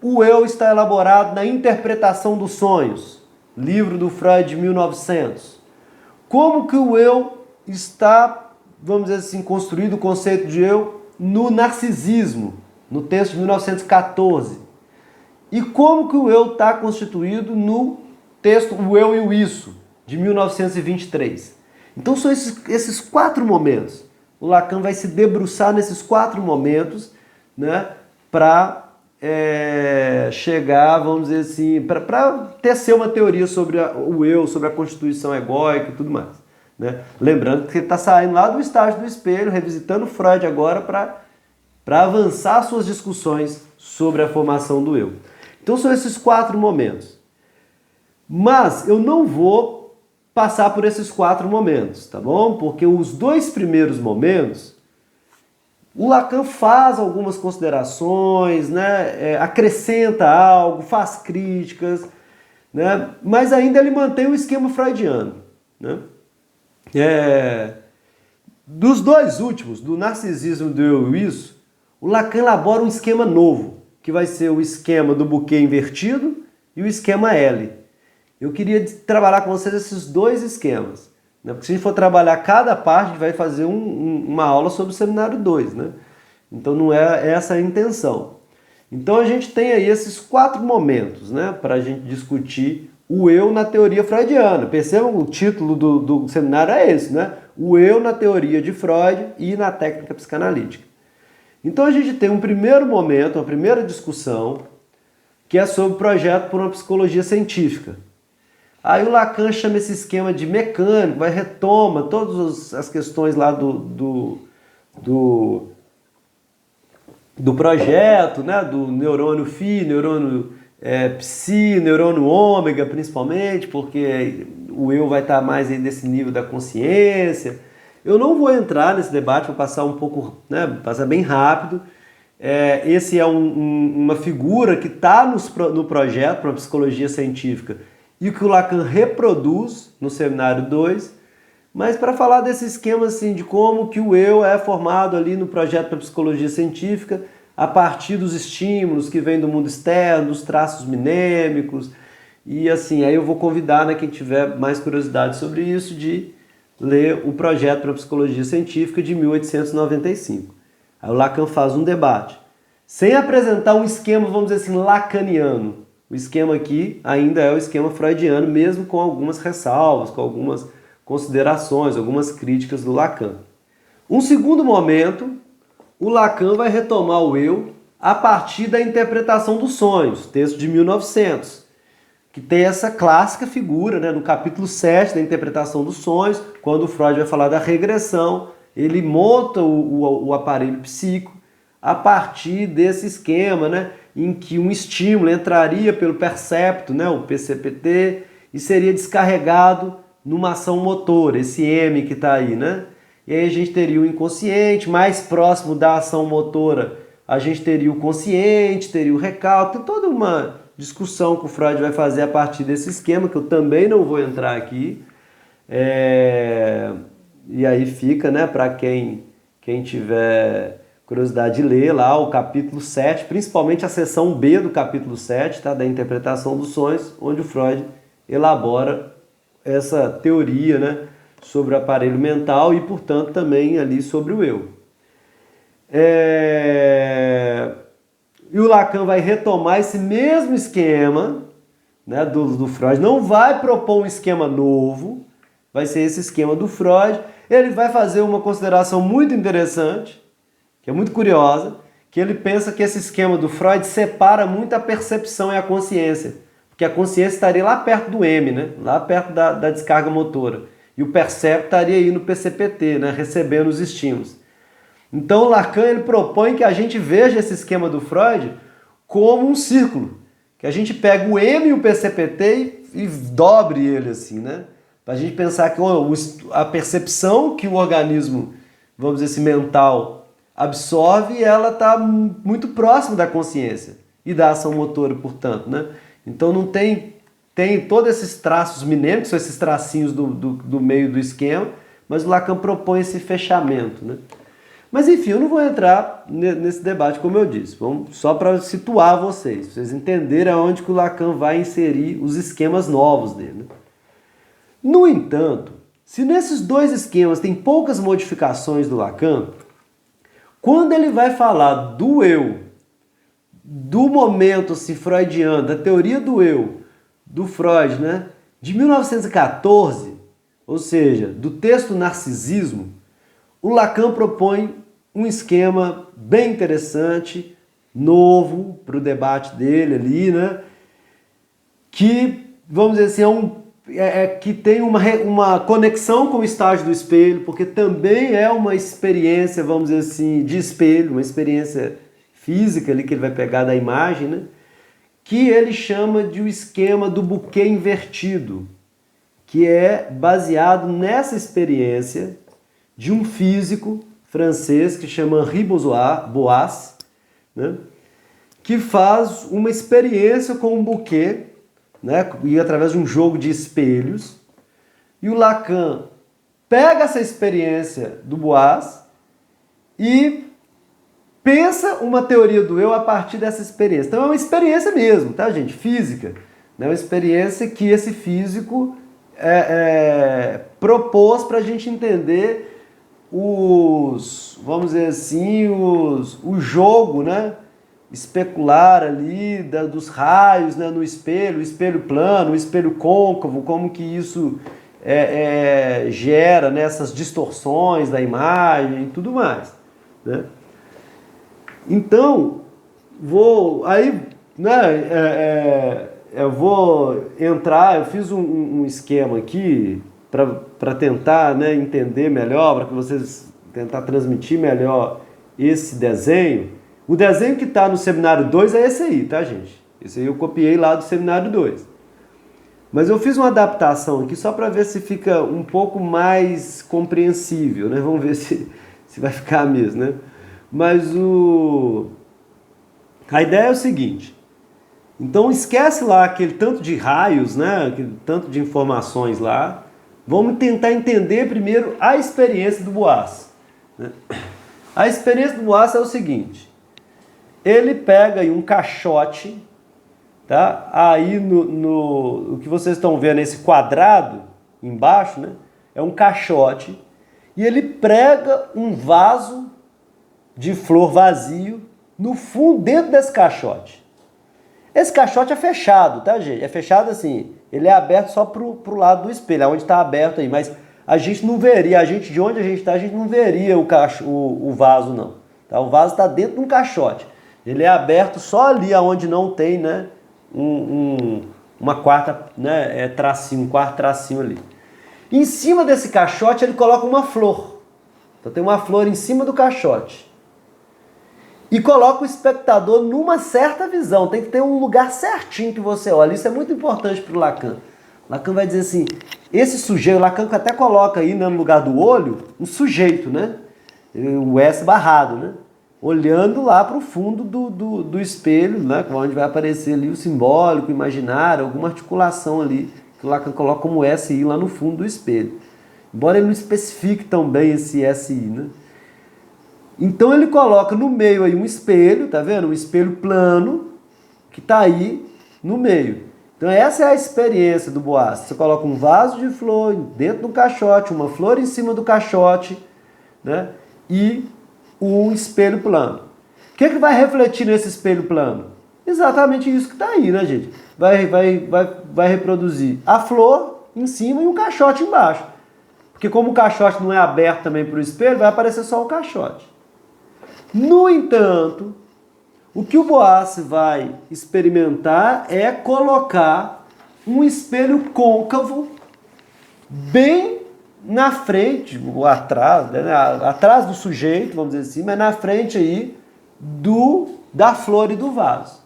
o eu está elaborado na Interpretação dos Sonhos, livro do Freud de 1900. Como que o eu está, vamos dizer assim, construído o conceito de eu no Narcisismo, no texto de 1914. E como que o eu está constituído no texto O Eu e o Isso, de 1923. Então são esses 4 momentos. O Lacan vai se debruçar nesses 4 momentos, né, para chegar, vamos dizer assim, para tecer uma teoria sobre o eu, sobre a constituição egóica e tudo mais. Né? Lembrando que ele está saindo lá do estágio do espelho, revisitando Freud agora para avançar suas discussões sobre a formação do eu. Então são esses 4 momentos. Mas eu não vou passar por esses 4 momentos, tá bom? Porque os 2 primeiros momentos, o Lacan faz algumas considerações, né? Acrescenta algo, faz críticas, né? Mas ainda ele mantém o esquema freudiano. Né? Dos 2 últimos, do Narcisismo e do Eu e Isso, o Lacan elabora um esquema novo, que vai ser o esquema do buquê invertido e o esquema L. Eu queria trabalhar com vocês esses 2 esquemas. Né? Porque se a gente for trabalhar cada parte, a gente vai fazer uma aula sobre o seminário 2. Né? Então não é essa a intenção. Então a gente tem aí esses 4 momentos, né, para a gente discutir o eu na teoria freudiana. Percebam, o título do seminário é esse, né? O eu na teoria de Freud e na técnica psicanalítica. Então a gente tem um primeiro momento, uma primeira discussão, que é sobre o projeto por uma psicologia científica. Aí o Lacan chama esse esquema de mecânico, vai retoma todas as questões lá do projeto, né? Do neurônio φ, neurônio psi, neurônio ômega principalmente, porque o eu vai estar mais aí nesse nível da consciência. Eu não vou entrar nesse debate, vou passar um pouco, né? Passar bem rápido. Esse é uma figura que está no projeto para a psicologia científica e que o Lacan reproduz no seminário 2, mas para falar desse esquema assim, de como que o eu é formado ali no projeto para a psicologia científica a partir dos estímulos que vêm do mundo externo, dos traços minêmicos, e assim, aí eu vou convidar, né, quem tiver mais curiosidade sobre isso, de ler o projeto para a psicologia científica de 1895. Aí o Lacan faz um debate, sem apresentar um esquema, vamos dizer assim, lacaniano. O esquema aqui ainda é o esquema freudiano, mesmo com algumas ressalvas, com algumas considerações, algumas críticas do Lacan. Um segundo momento, o Lacan vai retomar o eu a partir da interpretação dos sonhos, texto de 1900, que tem essa clássica figura, né, no capítulo 7 da interpretação dos sonhos, quando o Freud vai falar da regressão, ele monta o aparelho psíquico a partir desse esquema, né, em que um estímulo entraria pelo percepto, né, o PCPT, e seria descarregado numa ação motora, esse M que está aí, né? E aí a gente teria o inconsciente, mais próximo da ação motora, a gente teria o consciente, teria o recalque, tem toda uma discussão que o Freud vai fazer a partir desse esquema, que eu também não vou entrar aqui. E aí fica, né, para quem tiver curiosidade de ler lá o capítulo 7, principalmente a seção B do capítulo 7, tá, da interpretação dos sonhos, onde o Freud elabora essa teoria, né, sobre o aparelho mental e, portanto, também ali sobre o eu. E o Lacan vai retomar esse mesmo esquema, né, do Freud, não vai propor um esquema novo, vai ser esse esquema do Freud. Ele vai fazer uma consideração muito interessante, que é muito curiosa, que ele pensa que esse esquema do Freud separa muito a percepção e a consciência, porque a consciência estaria lá perto do M, né? Lá perto da descarga motora, e o percepto estaria aí no PCPT, né? Recebendo os estímulos. Então Lacan ele propõe que a gente veja esse esquema do Freud como um círculo, que a gente pega o M e o PCPT e dobre ele assim, né? Para a gente pensar que a percepção que o organismo, vamos dizer assim, mental absorve, ela está muito próxima da consciência e da ação motora, portanto, né? Então não tem todos esses traços minêmicos, esses tracinhos do meio do esquema, mas o Lacan propõe esse fechamento, né? Mas enfim, eu não vou entrar nesse debate, como eu disse. Vamos só para situar vocês entenderem aonde que o Lacan vai inserir os esquemas novos dele, né? No entanto, se nesses dois esquemas tem poucas modificações do Lacan, quando ele vai falar do eu, do momento assim, freudiano, da teoria do eu, do Freud, né, de 1914, ou seja, do texto Narcisismo, o Lacan propõe um esquema bem interessante, novo para o debate dele ali, né? Que, vamos dizer assim, que tem uma conexão com o estágio do espelho, porque também é uma experiência, vamos dizer assim, de espelho, uma experiência física ali que ele vai pegar da imagem, né? Que ele chama de o esquema do buquê invertido, que é baseado nessa experiência de um físico francês que chama Henri Boas, né, que faz uma experiência com um buquê, né, e através de um jogo de espelhos, e o Lacan pega essa experiência do Boas e pensa uma teoria do eu a partir dessa experiência. Então é uma experiência mesmo, tá, gente? Física. É uma experiência que esse físico propôs para a gente entender vamos dizer assim, o jogo, né, especular ali dos raios, né, no espelho, o espelho plano, o espelho côncavo, como que isso gera, né, essas distorções da imagem e tudo mais, né? Então, eu vou entrar, eu fiz um esquema aqui para tentar, né, entender melhor, para que vocês tentar transmitir melhor esse desenho. O desenho que está no seminário 2 é esse aí, tá, gente? Esse aí eu copiei lá do seminário 2. Mas eu fiz uma adaptação aqui só para ver se fica um pouco mais compreensível, né? Vamos ver se vai ficar mesmo, né? Mas a ideia é o seguinte. Então esquece lá aquele tanto de raios, né? Aquele tanto de informações lá. Vamos tentar entender primeiro a experiência do Boas, né? A experiência do Boas é o seguinte. Ele pega aí um caixote, tá? Aí o que vocês estão vendo, esse quadrado embaixo, né? É um caixote. E ele prega um vaso de flor vazio no fundo, dentro desse caixote. Esse caixote é fechado, tá, gente? É fechado assim, ele é aberto só pro lado do espelho, onde está aberto aí, mas a gente não veria, de onde a gente está, a gente não veria o vaso, não. Tá? O vaso está dentro de um caixote. Ele é aberto só ali onde não tem, né, uma quarta, né, tracinho, um quarto tracinho ali. Em cima desse caixote ele coloca uma flor. Então tem uma flor em cima do caixote. E coloca o espectador numa certa visão. Tem que ter um lugar certinho que você olha. Isso é muito importante para o Lacan. Lacan vai dizer assim, esse sujeito, Lacan até coloca aí, né, no lugar do olho, um sujeito, né? O S barrado, né? Olhando lá para o fundo do espelho, né? Onde vai aparecer ali o simbólico, o imaginário, alguma articulação ali, que o Lacan coloca como SI lá no fundo do espelho. Embora ele não especifique tão bem esse SI, né? Então ele coloca no meio aí um espelho, tá vendo? Um espelho plano que está aí no meio. Então essa é a experiência do Boas. Você coloca um vaso de flor dentro do caixote, uma flor em cima do caixote, né? E um espelho plano. O que vai refletir nesse espelho plano? Exatamente isso que está aí, né, gente? Vai reproduzir a flor em cima e um caixote embaixo. Porque como o caixote não é aberto também para o espelho, vai aparecer só o caixote. No entanto, o que o Boas vai experimentar é colocar um espelho côncavo bem na frente, ou atrás, né, atrás do sujeito, vamos dizer assim, mas na frente aí da flor e do vaso.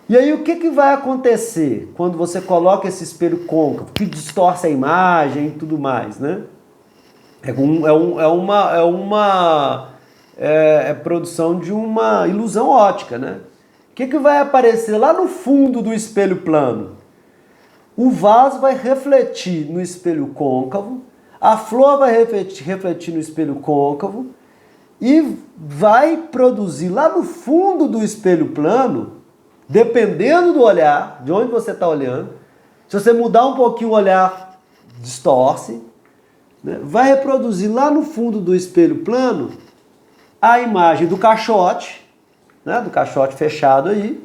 E aí o que vai acontecer quando você coloca esse espelho côncavo, que distorce a imagem e tudo mais, né? É produção de uma ilusão ótica, né? O que vai aparecer lá no fundo do espelho plano? O vaso vai refletir no espelho côncavo, a flor vai refletir no espelho côncavo e vai produzir lá no fundo do espelho plano, dependendo do olhar, de onde você está olhando, se você mudar um pouquinho o olhar, distorce, né? Vai reproduzir lá no fundo do espelho plano a imagem do caixote, né? Do caixote fechado aí,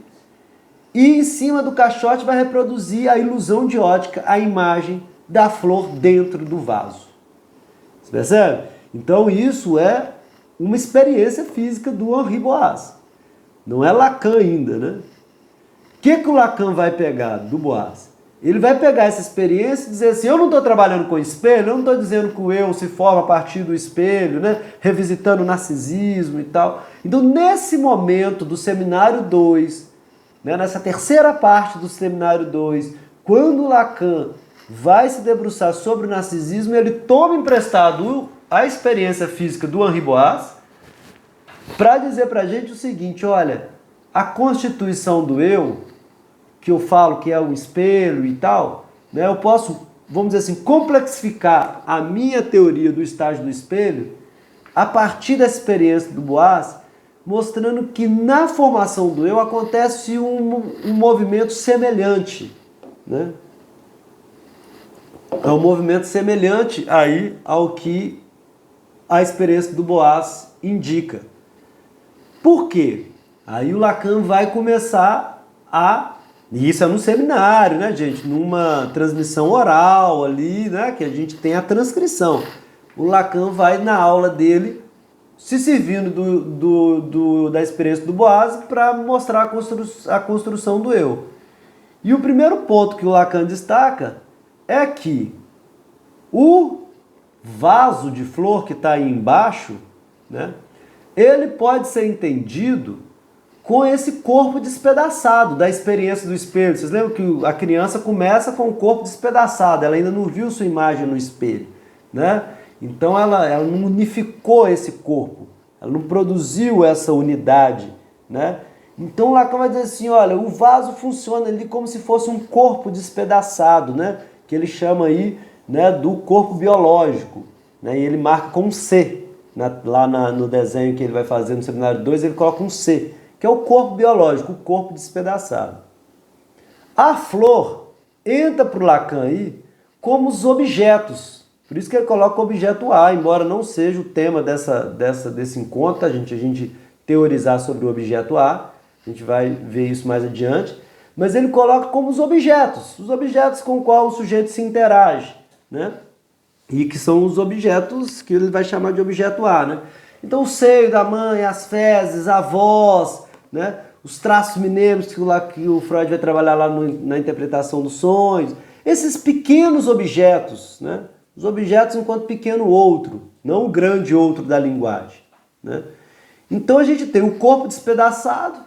e em cima do caixote vai reproduzir a ilusão de ótica, a imagem da flor dentro do vaso. Você percebe? Então isso é uma experiência física do Henri Boas. Não é Lacan ainda, né? O que o Lacan vai pegar do Boas? Ele vai pegar essa experiência e dizer assim, eu não estou trabalhando com espelho, eu não estou dizendo que o eu se forma a partir do espelho, né? Revisitando o narcisismo e tal. Então, nesse momento do seminário 2, né? Nessa terceira parte do seminário 2, quando Lacan vai se debruçar sobre o narcisismo, ele toma emprestado a experiência física do Henri Boas para dizer para a gente o seguinte, olha, a constituição do eu, que eu falo que é o espelho e tal, né? Eu posso, vamos dizer assim, complexificar a minha teoria do estágio do espelho a partir da experiência do Boas, mostrando que na formação do eu acontece um movimento semelhante, né? É um movimento semelhante aí ao que a experiência do Boas indica. Por quê? Aí o Lacan vai começar e isso é num seminário, né, gente? Numa transmissão oral ali, né? Que a gente tem a transcrição. O Lacan vai na aula dele se servindo da experiência do Boas para mostrar a construção do eu. E o primeiro ponto que o Lacan destaca é que o vaso de flor que está aí embaixo, né? Ele pode ser entendido com esse corpo despedaçado da experiência do espelho. Vocês lembram que a criança começa com o corpo despedaçado, ela ainda não viu sua imagem no espelho, né? Então ela não unificou esse corpo, ela não produziu essa unidade, né? Então Lacan vai dizer assim, olha, o vaso funciona ali como se fosse um corpo despedaçado, né? Que ele chama aí, né, do corpo biológico, né? E ele marca com um C, no desenho que ele vai fazer no seminário 2, ele coloca um C, que é o corpo biológico, o corpo despedaçado. A flor entra para o Lacan aí como os objetos. Por isso que ele coloca o objeto A, embora não seja o tema desse encontro, a gente teorizar sobre o objeto A, a gente vai ver isso mais adiante, mas ele coloca como os objetos com os quais o sujeito se interage, né? E que são os objetos que ele vai chamar de objeto A, né? Então o seio da mãe, as fezes, a voz, né? Os traços mineiros que o Freud vai trabalhar lá na interpretação dos sonhos, esses pequenos objetos, né? Os objetos enquanto pequeno outro, não o grande outro da linguagem, né? Então a gente tem o corpo despedaçado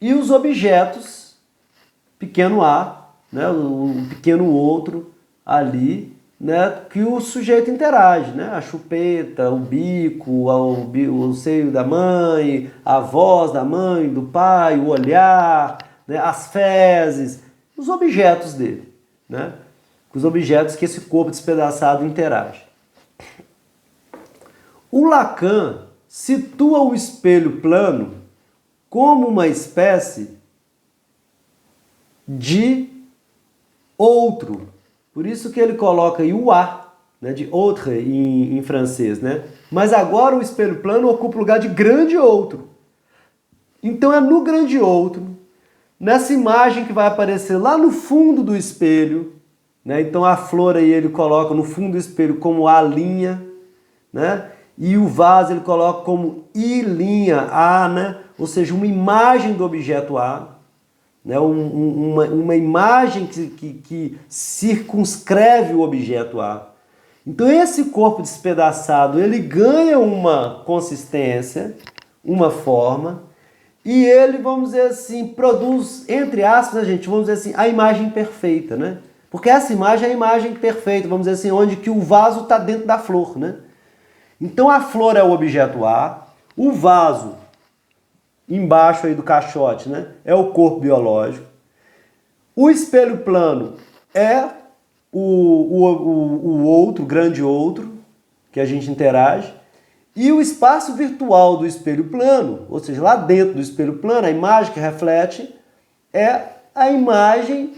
e os objetos, pequeno a, né? O pequeno outro ali, né, que o sujeito interage, né? A chupeta, o bico, o seio da mãe, a voz da mãe, do pai, o olhar, né, as fezes, os objetos dele, né? Os objetos que esse corpo despedaçado interage. O Lacan situa o espelho plano como uma espécie de outro. Por isso que ele coloca aí o A, né, de autre em francês, né? Mas agora o espelho plano ocupa o lugar de grande outro. Então é no grande outro, nessa imagem que vai aparecer lá no fundo do espelho, né? Então a flor aí ele coloca no fundo do espelho como A', né? E o vaso ele coloca como I', A, né? Ou seja, uma imagem do objeto A, né? Uma imagem que circunscreve o objeto A. Então esse corpo despedaçado, ele ganha uma consistência, uma forma, e ele, vamos dizer assim, produz, entre aspas, né, gente, vamos dizer assim, a imagem perfeita, né? Porque essa imagem é a imagem perfeita, vamos dizer assim, onde que o vaso está dentro da flor, né? Então a flor é o objeto A, o vaso, embaixo aí do caixote, né, é o corpo biológico, o espelho plano é o outro, o grande outro, que a gente interage, e o espaço virtual do espelho plano, ou seja, lá dentro do espelho plano, a imagem que reflete é a imagem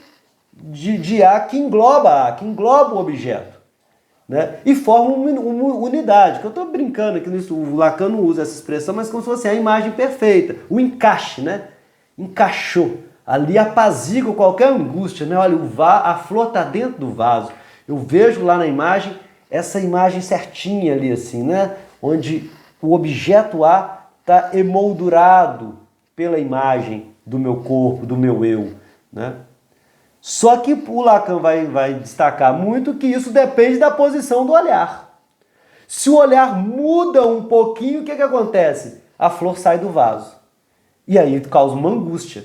de A que engloba o objeto, né? E forma uma unidade, que eu estou brincando aqui nisso, o Lacan não usa essa expressão, mas como se fosse a imagem perfeita, o encaixe, né? Encaixou, ali apazigua qualquer angústia, né? Olha, a flor está dentro do vaso, eu vejo lá na imagem, essa imagem certinha ali assim, né? Onde o objeto A está emoldurado pela imagem do meu corpo, do meu eu, né? Só que o Lacan vai destacar muito que isso depende da posição do olhar. Se o olhar muda um pouquinho, o que acontece? A flor sai do vaso. E aí causa uma angústia,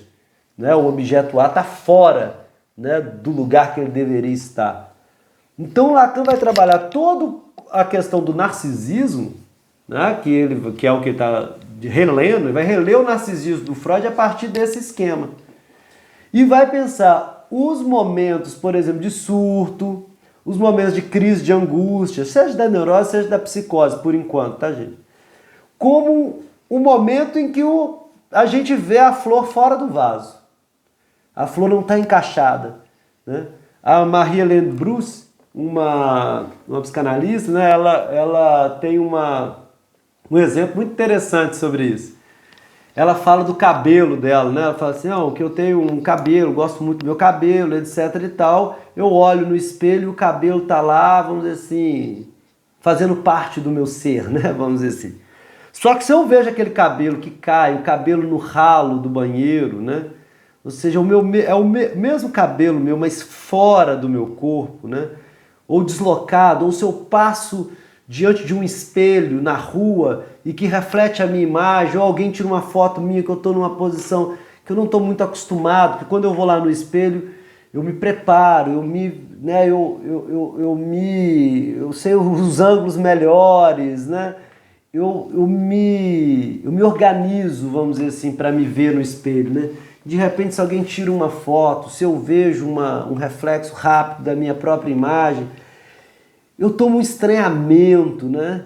né? O objeto A está fora, né, do lugar que ele deveria estar. Então o Lacan vai trabalhar toda a questão do narcisismo, né, que é o que ele está relendo, ele vai reler o narcisismo do Freud a partir desse esquema. E vai pensar os momentos, por exemplo, de surto, os momentos de crise de angústia, seja da neurose, seja da psicose, por enquanto, tá, gente? Como o momento em que a gente vê a flor fora do vaso. A flor não está encaixada, né? A Marie-Hélène Bruce, uma psicanalista, né, ela tem um exemplo muito interessante sobre isso. Ela fala do cabelo dela, né? Ela fala assim, não, que eu tenho um cabelo, gosto muito do meu cabelo, etc e tal. Eu olho no espelho e o cabelo tá lá, vamos dizer assim, fazendo parte do meu ser, né? Vamos dizer assim. Só que se eu vejo aquele cabelo que cai, o cabelo no ralo do banheiro, né? Ou seja, é o mesmo cabelo meu, mas fora do meu corpo, né? Ou deslocado, ou se eu passo diante de um espelho na rua e que reflete a minha imagem, ou alguém tira uma foto minha que eu estou numa posição que eu não estou muito acostumado, que quando eu vou lá no espelho, eu me preparo, eu sei os ângulos melhores, né? Eu me organizo, vamos dizer assim, para me ver no espelho, né? De repente, se alguém tira uma foto, se eu vejo um reflexo rápido da minha própria imagem, eu tomo um estranhamento, né?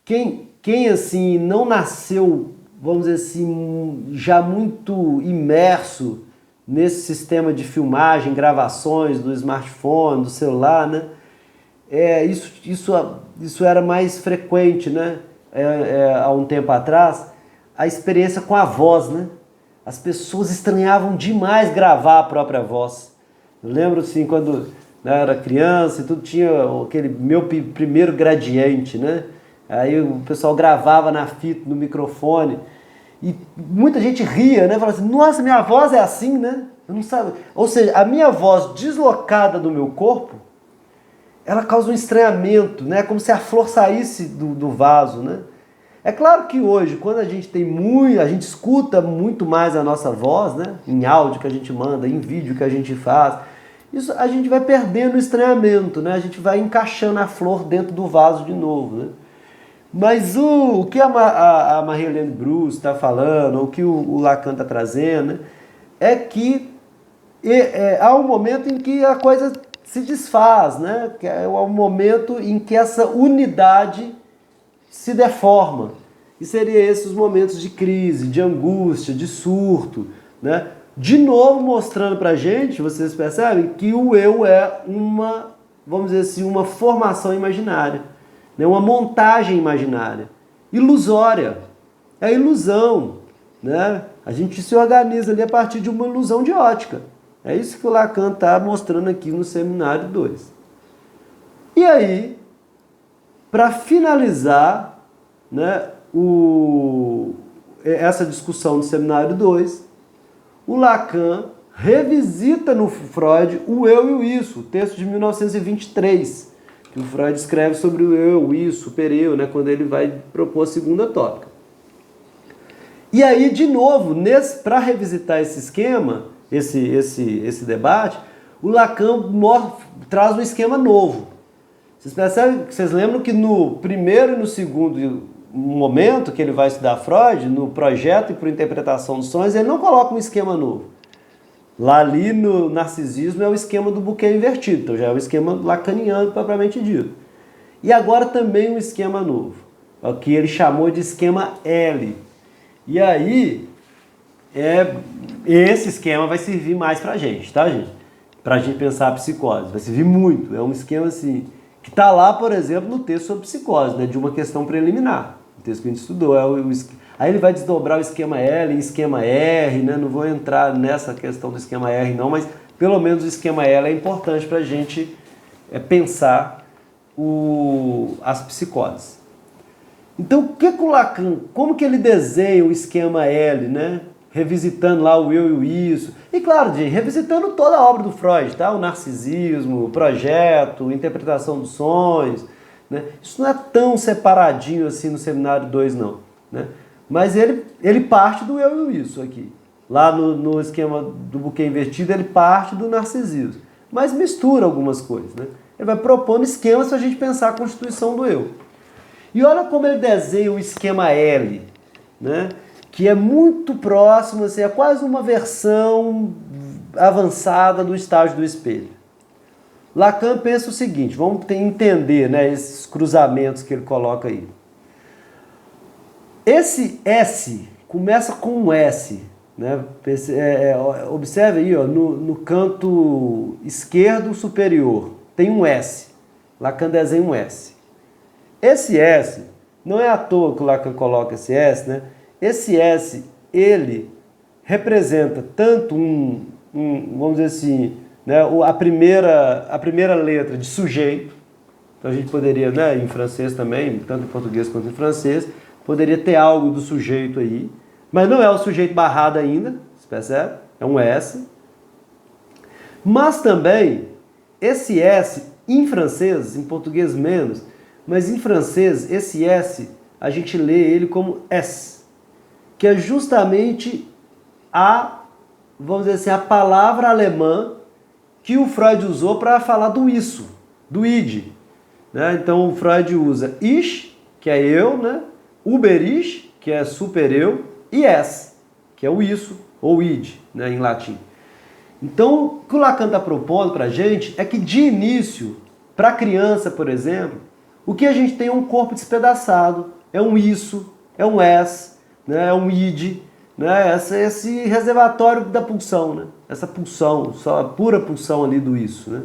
Quem assim não nasceu, vamos dizer assim, já muito imerso nesse sistema de filmagem, gravações do smartphone, do celular, né? Isso era mais frequente, né? Há um tempo atrás, a experiência com a voz, né? As pessoas estranhavam demais gravar a própria voz. Eu lembro assim, quando era criança e tudo, tinha aquele meu primeiro gradiente, né? Aí o pessoal gravava na fita, no microfone, e muita gente ria, né? Falava assim, nossa, minha voz é assim, né? Eu não sabe. Ou seja, a minha voz deslocada do meu corpo, ela causa um estranhamento, né? Como se a flor saísse do vaso, né? É claro que hoje, quando a gente escuta muito mais a nossa voz, né? Em áudio que a gente manda, em vídeo que a gente faz, isso a gente vai perdendo o estranhamento, né? A gente vai encaixando a flor dentro do vaso de novo, né? Mas o que a Marie-Hélène Bruce está falando, ou o que o Lacan está trazendo, né? É que há um momento em que a coisa se desfaz, né? Que é um momento em que essa unidade se deforma. E seriam esses os momentos de crise, de angústia, de surto, né? De novo mostrando pra gente, vocês percebem, que o eu é vamos dizer assim, uma formação imaginária, né? Uma montagem imaginária, ilusória, é ilusão, né? A gente se organiza ali a partir de uma ilusão de ótica. É isso que o Lacan está mostrando aqui no seminário 2. E aí, para finalizar, né, essa discussão do seminário 2, o Lacan revisita no Freud o eu e o isso, o texto de 1923, que o Freud escreve sobre o eu, o isso, o super-eu, né, quando ele vai propor a segunda tópica. E aí, de novo, para revisitar esse esquema, esse debate, o Lacan traz um esquema novo. Vocês percebem, vocês lembram que no primeiro e no segundo momento que ele vai estudar Freud, no projeto e por interpretação dos sonhos, ele não coloca um esquema novo. Lá ali no narcisismo é o esquema do buquê invertido, então já é o esquema lacaniano propriamente dito. E agora também um esquema novo, o que ele chamou de esquema L. E aí, esse esquema vai servir mais pra gente, tá, gente? Pra gente pensar a psicose, vai servir muito. É um esquema assim, que tá lá, por exemplo, no texto sobre psicose, né, de uma questão preliminar. O texto que a gente estudou. Aí ele vai desdobrar o esquema L em esquema R, né? Não vou entrar nessa questão do esquema R não, mas pelo menos o esquema L é importante pra gente pensar as psicoses. Então, o que o Lacan, como que ele desenha o esquema L, né? Revisitando lá o eu e o isso. E claro, gente, revisitando toda a obra do Freud, tá? O narcisismo, o projeto, a interpretação dos sonhos, né? Isso não é tão separadinho assim no seminário 2, não, né? Mas ele parte do eu e o isso aqui. Lá no esquema do buquê invertido, ele parte do narcisismo. Mas mistura algumas coisas, né? Ele vai propondo esquemas para a gente pensar a constituição do eu. E olha como ele desenha o esquema L, né? Que é muito próximo, assim, é quase uma versão avançada do estágio do espelho. Lacan pensa o seguinte, vamos entender, né, esses cruzamentos que ele coloca aí. Esse S começa com um S, né? Observe aí, ó, no canto esquerdo superior tem um S. Lacan desenha um S. Esse S, não é à toa que o Lacan coloca esse S, né? Esse S, ele representa tanto vamos dizer assim, né, a primeira letra de sujeito, então a gente poderia, né, em francês também, tanto em português quanto em francês, poderia ter algo do sujeito aí, mas não é o sujeito barrado ainda, você percebe? É um S. Mas também, esse S, em francês, em português menos, mas em francês, esse S, a gente lê ele como S, que é justamente vamos dizer assim, a palavra alemã que o Freud usou para falar do isso, do id, né? Então o Freud usa ich, que é eu, né? Über-ich, que é super-eu, e es, que é o isso, ou id, né, em latim. Então, o que o Lacan está propondo para a gente é que, de início, para a criança, por exemplo, o que a gente tem é um corpo despedaçado, é um isso, é um es, né, é um id, né, esse reservatório da pulsão, né, essa pulsão, só a pura pulsão ali do isso. Né.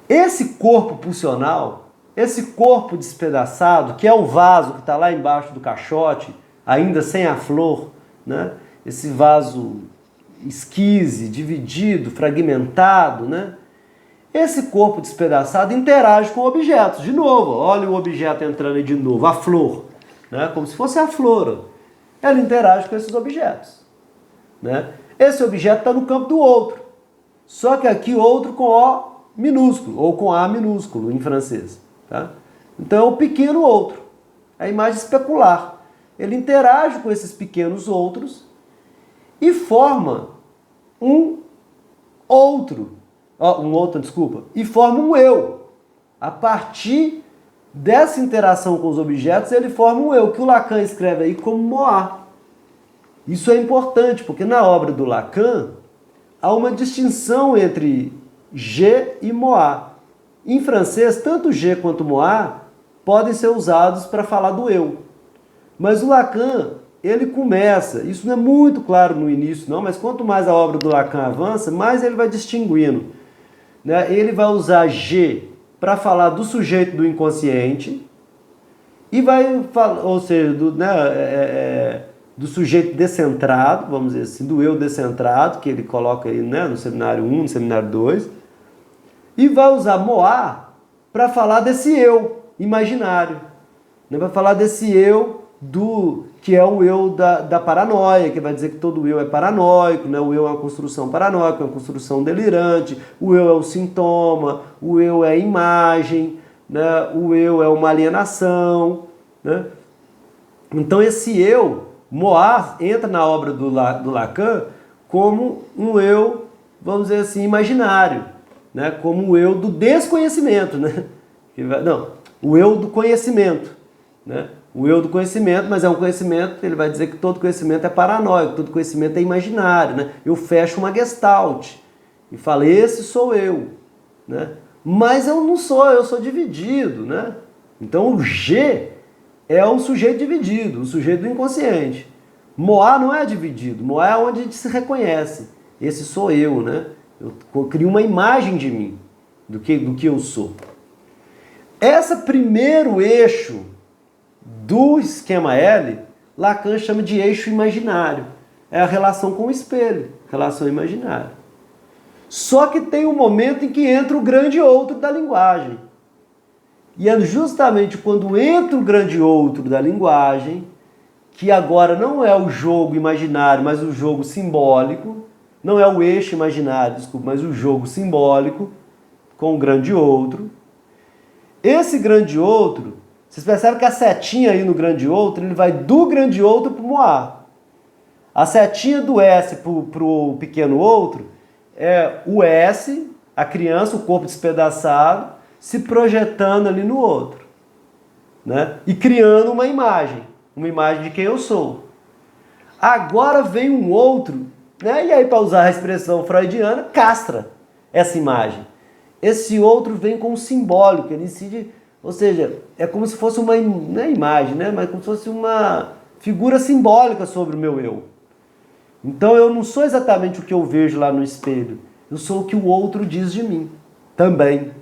Esse corpo pulsional, esse corpo despedaçado, que é o vaso que está lá embaixo do caixote, ainda sem a flor, né, esse vaso esquise, dividido, fragmentado, né? Esse corpo despedaçado interage com objetos. De novo, olha o objeto entrando aí de novo, a flor, né? Como se fosse a flor. Ela interage com esses objetos, né? Esse objeto está no campo do outro, só que aqui outro com O minúsculo, ou com A minúsculo em francês, tá? Então é o pequeno outro, é a imagem especular. Ele interage com esses pequenos outros e forma e forma um eu. A partir dessa interação com os objetos, ele forma um eu, que o Lacan escreve aí como moi. Isso é importante, porque na obra do Lacan há uma distinção entre je e moi. Em francês, tanto je quanto moi podem ser usados para falar do eu. Mas o Lacan, ele começa, isso não é muito claro no início não, mas quanto mais a obra do Lacan avança, mais ele vai distinguindo, né? Ele vai usar G para falar do sujeito do inconsciente, e vai falar, ou seja, do sujeito descentrado, vamos dizer assim, do eu descentrado, que ele coloca aí, né, no seminário 1, no seminário 2, e vai usar Moá para falar desse eu imaginário, né, para falar desse eu que é o eu da paranoia, que vai dizer que todo eu é paranoico, né? O eu é uma construção paranoica, uma construção delirante, o eu é o sintoma, o eu é a imagem, né? O eu é uma alienação, né? Então esse eu, Moá, entra na obra do Lacan como um eu, vamos dizer assim, imaginário, né? Como o eu do desconhecimento, né? Não, o eu do conhecimento, né? O eu do conhecimento, mas é um conhecimento, ele vai dizer que todo conhecimento é paranoico, todo conhecimento é imaginário, né? Eu fecho uma gestalt e falo, esse sou eu, né? Mas eu não sou, eu sou dividido, né? Então o G é o sujeito dividido, o sujeito do inconsciente. Moá não é dividido, Moá é onde a gente se reconhece. Esse sou eu, né? Eu crio uma imagem de mim, do que eu sou. Esse primeiro eixo do esquema L, Lacan chama de eixo imaginário. É a relação com o espelho, relação imaginária. Só que tem um momento em que entra o grande outro da linguagem. E é justamente quando entra o grande outro da linguagem, que agora não é o jogo imaginário, mas o jogo simbólico, não é o eixo imaginário, desculpa, mas o jogo simbólico com o grande outro. Esse grande outro, vocês percebem que a setinha aí no grande outro, ele vai do grande outro para o Moá. A setinha do S para o pequeno outro é o S, a criança, o corpo despedaçado, se projetando ali no outro, né? E criando uma imagem de quem eu sou. Agora vem um outro, né? E aí, para usar a expressão freudiana, castra essa imagem. Esse outro vem com o simbólico, ele incide, ou seja, é como se fosse uma, não é imagem, né? Mas como se fosse uma figura simbólica sobre o meu eu. Então eu não sou exatamente o que eu vejo lá no espelho, eu sou o que o outro diz de mim também,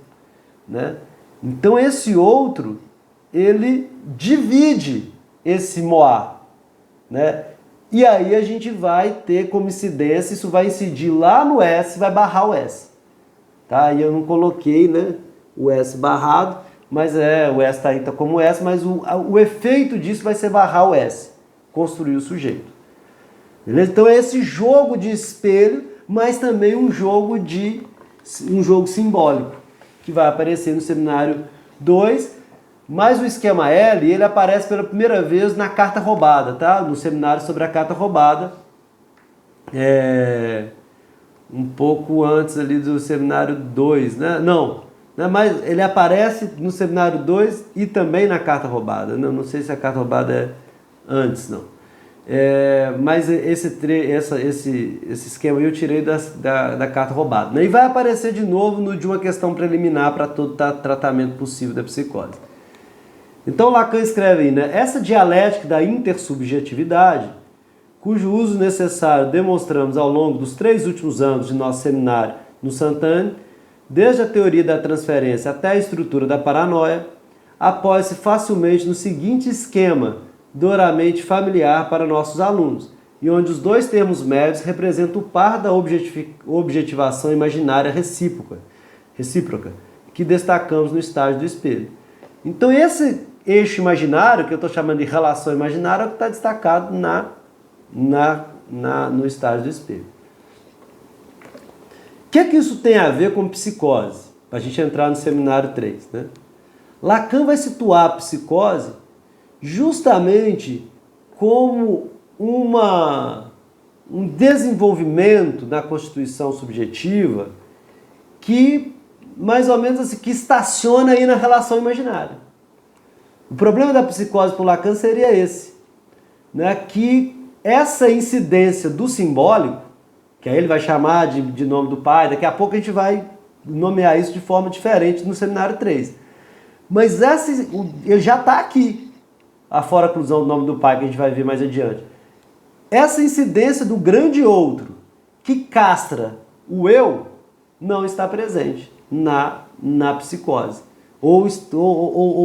né? Então esse outro, ele divide esse Moá, né? E aí a gente vai ter como incidência, isso vai incidir lá no S, vai barrar o S. Tá? E eu não coloquei, né, o S barrado, mas o S está aí tá como S, mas o efeito disso vai ser barrar o S, construir o sujeito. Beleza? Então é esse jogo de espelho, mas também um jogo simbólico, que vai aparecer no seminário 2, mas o esquema L, ele aparece pela primeira vez na carta roubada, tá? No seminário sobre a carta roubada, um pouco antes ali do seminário 2, né? Não, mas ele aparece no seminário 2 e também na carta roubada. Não sei se a carta roubada é antes, não. Mas esse esquema eu tirei da carta roubada, né? E vai aparecer de novo de uma questão preliminar para todo tratamento possível da psicose. Então Lacan escreve aí, né? Essa dialética da intersubjetividade, cujo uso necessário demonstramos ao longo dos 3 últimos anos de nosso seminário no Sant'Anne, desde a teoria da transferência até a estrutura da paranoia, apoia-se facilmente no seguinte esquema duramente familiar para nossos alunos, e onde os dois termos médios representam o par da objetivação imaginária recíproca, que destacamos no estágio do espelho. Então esse eixo imaginário, que eu estou chamando de relação imaginária, é o que está destacado no estágio do espelho. O que isso tem a ver com psicose? Para a gente entrar no seminário 3, né? Lacan vai situar a psicose justamente como um desenvolvimento na constituição subjetiva que, mais ou menos assim, que estaciona aí na relação imaginária. O problema da psicose por Lacan seria esse, né? Que essa incidência do simbólico, que aí ele vai chamar de nome do pai, daqui a pouco a gente vai nomear isso de forma diferente no seminário 3. Mas ele já está aqui, a fora-clusão do nome do pai, que a gente vai ver mais adiante. Essa incidência do grande outro, que castra o eu, não está presente na psicose. Ou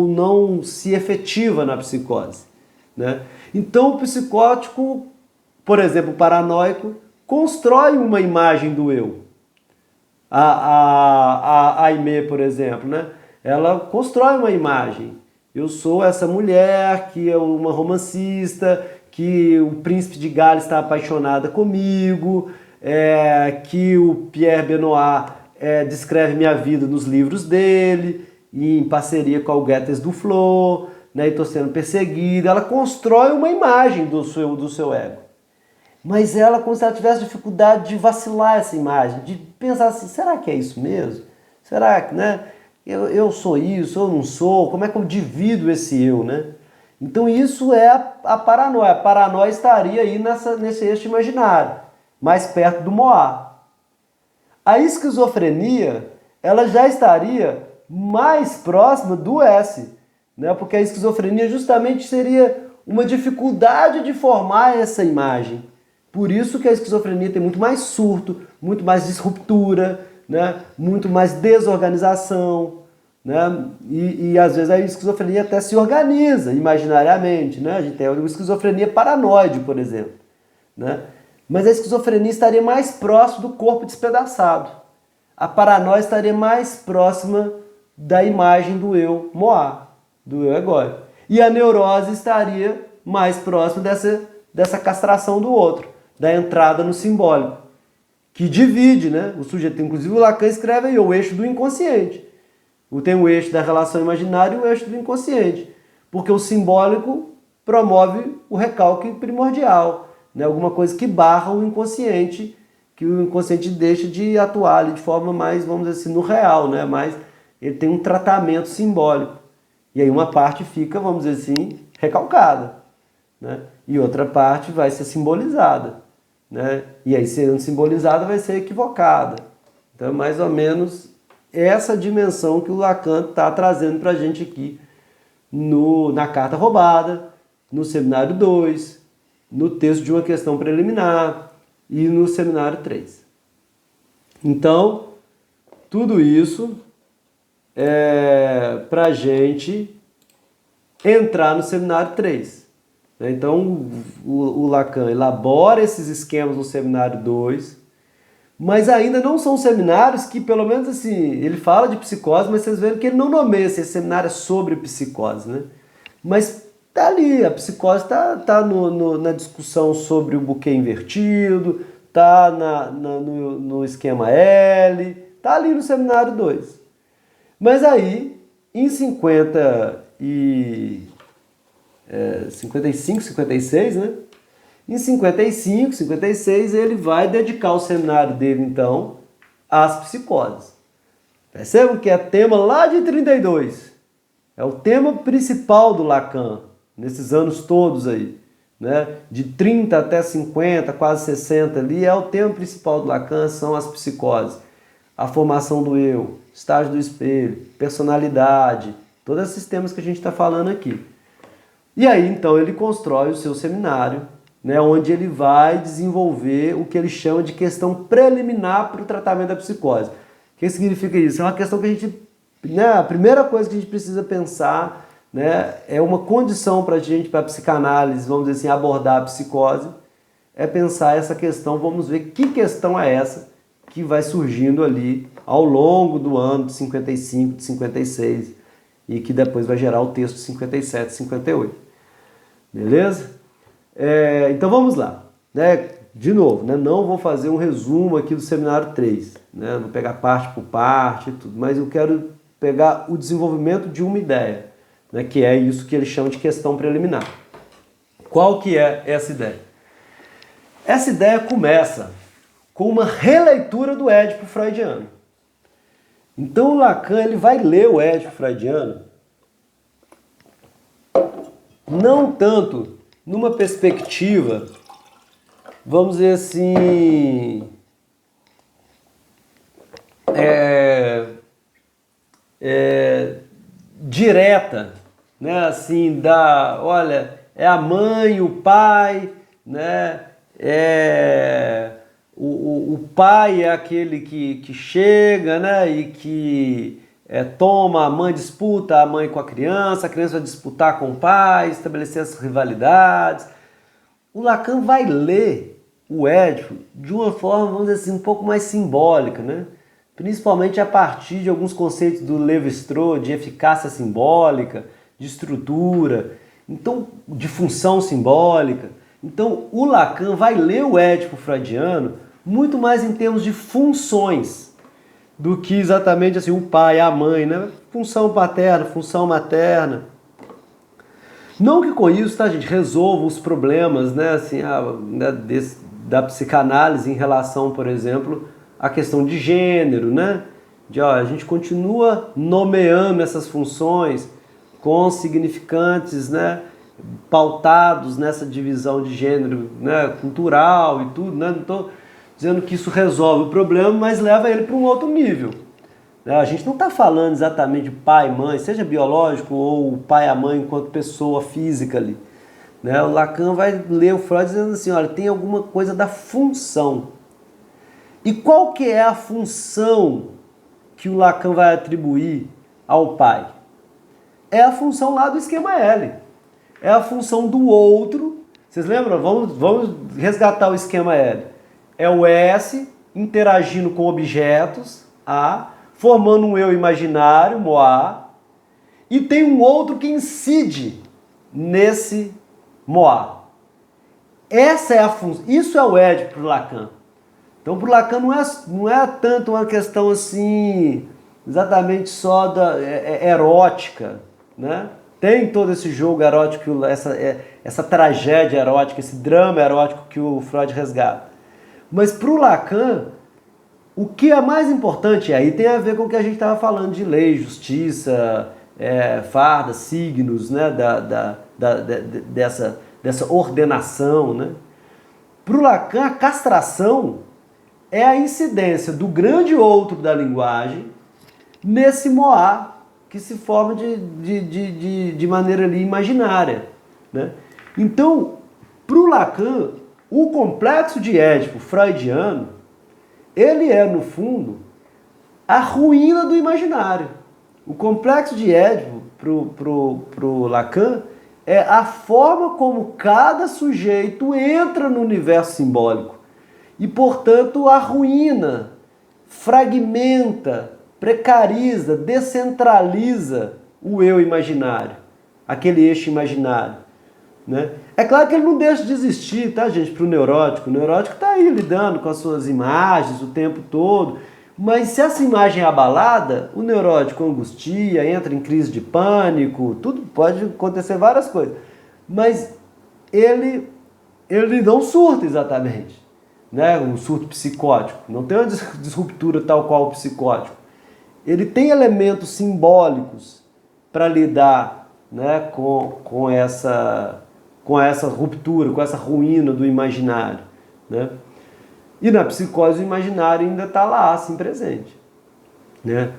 não se efetiva na psicose. né? Então o psicótico, por exemplo, o paranoico, constrói uma imagem do eu. A Aimee, por exemplo, né? Ela constrói uma imagem. Eu sou essa mulher que é uma romancista, que o príncipe de Gales está apaixonada comigo, que o Pierre Benoit descreve minha vida nos livros dele, em parceria com o Guettes do Flor, né, e estou sendo perseguida. Ela constrói uma imagem do seu ego. Mas ela, como se ela tivesse dificuldade de vacilar essa imagem, de pensar assim, será que é isso mesmo? Será que, né? Eu sou isso, eu não sou, como é que eu divido esse eu, né? Então isso é a paranoia. A paranoia estaria aí nesse eixo imaginário, mais perto do Moá. A esquizofrenia, ela já estaria mais próxima do S, né? Porque a esquizofrenia justamente seria uma dificuldade de formar essa imagem. Por isso que a esquizofrenia tem muito mais surto, muito mais disruptura, né? Muito mais desorganização, né? E às vezes a esquizofrenia até se organiza imaginariamente, né? A gente tem a esquizofrenia paranoide, por exemplo, né? Mas a esquizofrenia estaria mais próximo do corpo despedaçado. A paranoia estaria mais próxima da imagem do eu Moá, do eu egóico. E a neurose estaria mais próxima dessa castração do outro, da entrada no simbólico, que divide, né? O sujeito, inclusive o Lacan escreve aí, o eixo do inconsciente. Tem o eixo da relação imaginária e o eixo do inconsciente. Porque o simbólico promove o recalque primordial, né? Alguma coisa que barra o inconsciente, que o inconsciente deixa de atuar ali de forma mais, vamos dizer assim, no real, né? Mas ele tem um tratamento simbólico. E aí uma parte fica, vamos dizer assim, recalcada, né? E outra parte vai ser simbolizada, né? E aí sendo simbolizada vai ser equivocada. Então é mais ou menos essa dimensão que o Lacan está trazendo para a gente aqui na Carta Roubada, no Seminário 2, no texto de uma questão preliminar e no Seminário 3. Então, tudo isso é para a gente entrar no Seminário 3. Então, o Lacan elabora esses esquemas no Seminário 2, mas ainda não são seminários que, pelo menos assim, ele fala de psicose, mas vocês veem que ele não nomeia se esse seminário é sobre psicose, né? Mas tá ali, a psicose tá na discussão sobre o buquê invertido, tá no esquema L, tá ali no seminário 2. Mas aí, em 55, 56, né? Em 55, 56, ele vai dedicar o seminário dele, então, às psicoses. Percebam que é tema lá de 32. É o tema principal do Lacan, nesses anos todos aí, né? De 30 até 50, quase 60 ali, é o tema principal do Lacan, são as psicoses. A formação do eu, estágio do espelho, personalidade, todos esses temas que a gente está falando aqui. E aí, então, ele constrói o seu seminário, né, onde ele vai desenvolver o que ele chama de questão preliminar para o tratamento da psicose. O que significa isso? É uma questão que a gente, né, a primeira coisa que a gente precisa pensar, né, é uma condição para a gente, para a psicanálise, vamos dizer assim, abordar a psicose, é pensar essa questão, vamos ver que questão é essa que vai surgindo ali ao longo do ano de 55, de 56, e que depois vai gerar o texto de 57, 58. Beleza? Então vamos lá, né? De novo, né? Não vou fazer um resumo aqui do seminário 3, né? Vou pegar parte por parte e tudo, mas eu quero pegar o desenvolvimento de uma ideia, né? Que é isso que ele chama de questão preliminar. Qual que é essa ideia? Essa ideia começa com uma releitura do Édipo freudiano. Então o Lacan ele vai ler o Édipo freudiano não tanto numa perspectiva, vamos dizer assim, direta, né? Assim, olha, é a mãe, o pai, né? O pai é aquele que chega, né? E que toma, a mãe disputa a mãe com a criança vai disputar com o pai, estabelecer as rivalidades. O Lacan vai ler o Édipo de uma forma, vamos dizer assim, um pouco mais simbólica, né? Principalmente a partir de alguns conceitos do Lévi-Strauss, de eficácia simbólica, de estrutura, então, de função simbólica. Então, o Lacan vai ler o Édipo freudiano muito mais em termos de funções do que exatamente assim, o pai, a mãe, né? Função paterna, função materna. Não que com isso, tá, gente, resolva os problemas, né, assim, da psicanálise em relação, por exemplo, à questão de gênero, né? A gente continua nomeando essas funções com significantes, né, pautados nessa divisão de gênero, né, cultural e tudo, né? Não estou dizendo que isso resolve o problema, mas leva ele para um outro nível. A gente não está falando exatamente de pai e mãe, seja biológico ou o pai e a mãe enquanto pessoa física ali. O Lacan vai ler o Freud dizendo assim, olha, tem alguma coisa da função. E qual que é a função que o Lacan vai atribuir ao pai? É a função lá do esquema L. É a função do outro. Vocês lembram? Vamos resgatar o esquema L. É o S interagindo com objetos, A, formando um eu imaginário, Moá, e tem um outro que incide nesse Moá. Essa é a função. Isso é o Édipo para o Lacan. Então, para o Lacan não é tanto uma questão assim, exatamente só erótica, né? Tem todo esse jogo erótico, essa tragédia erótica, esse drama erótico que o Freud resgata. Mas para o Lacan, o que é mais importante, aí tem a ver com o que a gente estava falando de lei, justiça, farda, signos, né? Dessa ordenação. Né? Para o Lacan, a castração é a incidência do grande outro da linguagem nesse Moá que se forma de maneira ali imaginária. Né? Então, para o Lacan, o complexo de Édipo freudiano, ele é, no fundo, a ruína do imaginário. O complexo de Édipo, pro Lacan, é a forma como cada sujeito entra no universo simbólico e, portanto, arruína, fragmenta, precariza, descentraliza o eu imaginário, aquele eixo imaginário. Né? É claro que ele não deixa de existir, tá, gente, para o neurótico. O neurótico está aí lidando com as suas imagens o tempo todo, mas se essa imagem é abalada, o neurótico angustia, entra em crise de pânico, tudo pode acontecer várias coisas. Mas ele não surta exatamente, né? Um surto psicótico. Não tem uma disruptura tal qual o psicótico. Ele tem elementos simbólicos para lidar, né, com essa ruptura, com essa ruína do imaginário. Né? E na psicose o imaginário ainda está lá, assim, presente. Né?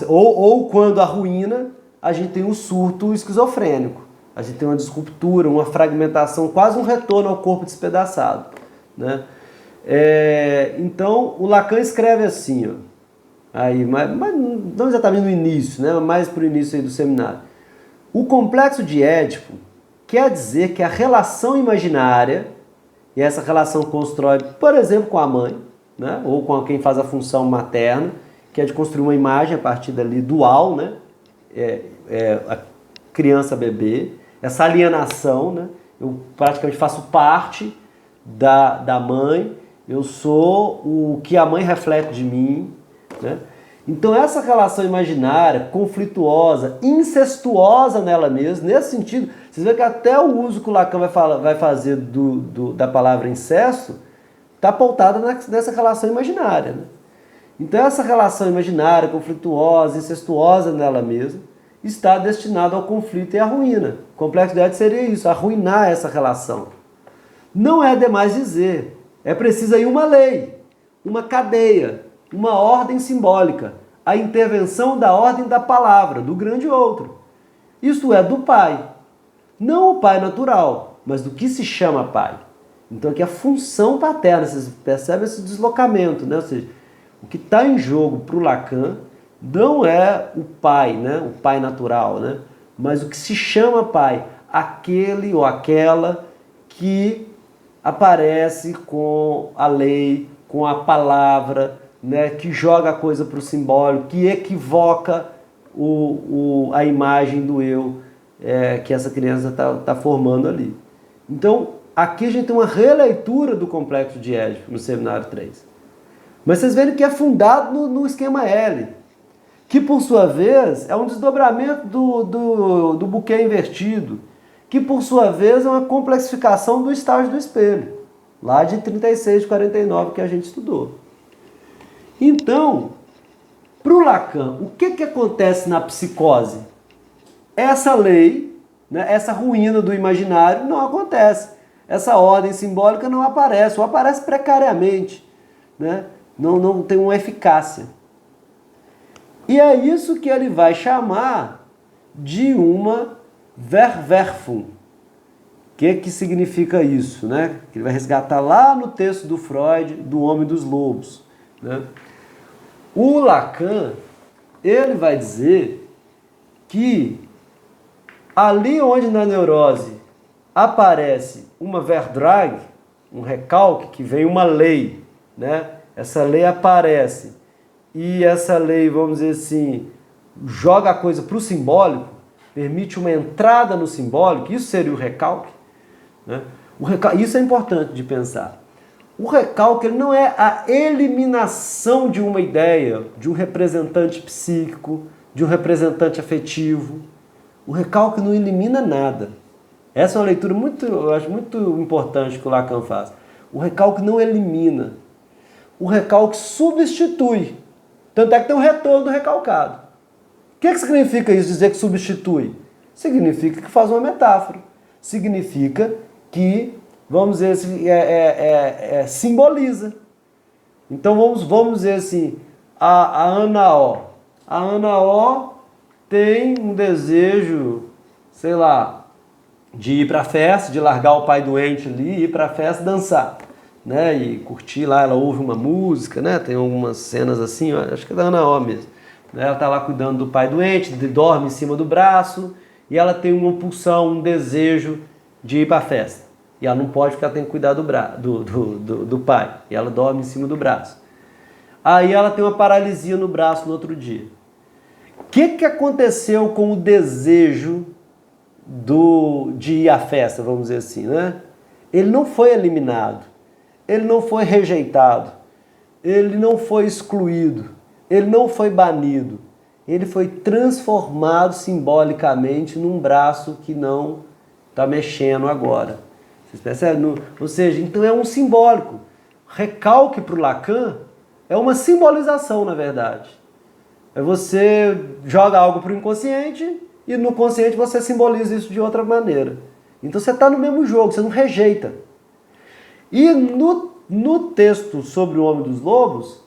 Ou quando a ruína, a gente tem um surto esquizofrênico. A gente tem uma disruptura, uma fragmentação, quase um retorno ao corpo despedaçado. Né? Então, o Lacan escreve assim, ó, aí, mas não exatamente no início, né? Mais para o início aí do seminário. O complexo de Édipo quer dizer que a relação imaginária, e essa relação constrói, por exemplo, com a mãe, né? Ou com quem faz a função materna, que é de construir uma imagem a partir dali dual, né? A criança-bebê, essa alienação, né? Eu praticamente faço parte da mãe, eu sou o que a mãe reflete de mim, né? Então essa relação imaginária, conflituosa, incestuosa nela mesma, nesse sentido, vocês veem que até o uso que o Lacan vai fazer da palavra incesto está pautada nessa relação imaginária. Né? Então essa relação imaginária, conflituosa, incestuosa nela mesma, está destinada ao conflito e à ruína. O complexo de Édipo seria isso, arruinar essa relação. Não é demais dizer, é preciso aí uma lei, uma cadeia, uma ordem simbólica, a intervenção da ordem da palavra, do grande outro. Isto é, do pai. Não o pai natural, mas do que se chama pai. Então aqui a função paterna, vocês percebem esse deslocamento, né? Ou seja, O que está em jogo para o Lacan não é o pai, né? O pai natural, né? Mas o que se chama pai, aquele ou aquela que aparece com a lei, com a palavra, né? Que joga a coisa para o simbólico, que equivoca a imagem do eu que essa criança está formando ali. Então, aqui a gente tem uma releitura do complexo de Édipo no seminário 3. Mas vocês veem que é fundado no esquema L, que por sua vez é um desdobramento do buquê invertido, que por sua vez é uma complexificação do estágio do espelho, lá de 36 de 49 que a gente estudou. Então, para o Lacan, o que acontece na psicose? Essa lei, né, essa ruína do imaginário não acontece. Essa ordem simbólica não aparece, ou aparece precariamente, né? Não tem uma eficácia. E é isso que ele vai chamar de uma Verwerfung. O que significa isso, né? Que ele vai resgatar lá no texto do Freud, do Homem dos Lobos, né? O Lacan, ele vai dizer que ali onde na neurose aparece uma Verdrag, um recalque, que vem uma lei, né? Essa lei aparece e essa lei, vamos dizer assim, joga a coisa para o simbólico, permite uma entrada no simbólico, isso seria o recalque, né? Isso é importante de pensar. O recalque ele não é a eliminação de uma ideia, de um representante psíquico, de um representante afetivo. O recalque não elimina nada. Essa é uma leitura eu acho muito importante que o Lacan faz. O recalque não elimina. O recalque substitui. Tanto é que tem um retorno do recalcado. O que significa isso, dizer que substitui? Significa que faz uma metáfora. Significa que, vamos dizer assim, simboliza. Então vamos dizer assim, a Ana O. A Ana O tem um desejo, sei lá, de ir para a festa, de largar o pai doente ali, ir para a festa dançar, né? E curtir lá, ela ouve uma música, né? Tem algumas cenas assim, acho que é da Ana O mesmo. Ela está lá cuidando do pai doente, dorme em cima do braço, e ela tem uma pulsão, um desejo de ir para a festa. E ela não pode porque ela tem que cuidar do pai. E ela dorme em cima do braço. Aí ela tem uma paralisia no braço no outro dia. O que aconteceu com o desejo de ir à festa, vamos dizer assim, né? Ele não foi eliminado, ele não foi rejeitado, ele não foi excluído, ele não foi banido, ele foi transformado simbolicamente num braço que não está mexendo agora. Vocês percebem? Ou seja, então é um simbólico. Recalque para o Lacan é uma simbolização, na verdade. É você joga algo para o inconsciente e no consciente você simboliza isso de outra maneira. Então você está no mesmo jogo, você não rejeita. E no texto sobre o Homem dos Lobos,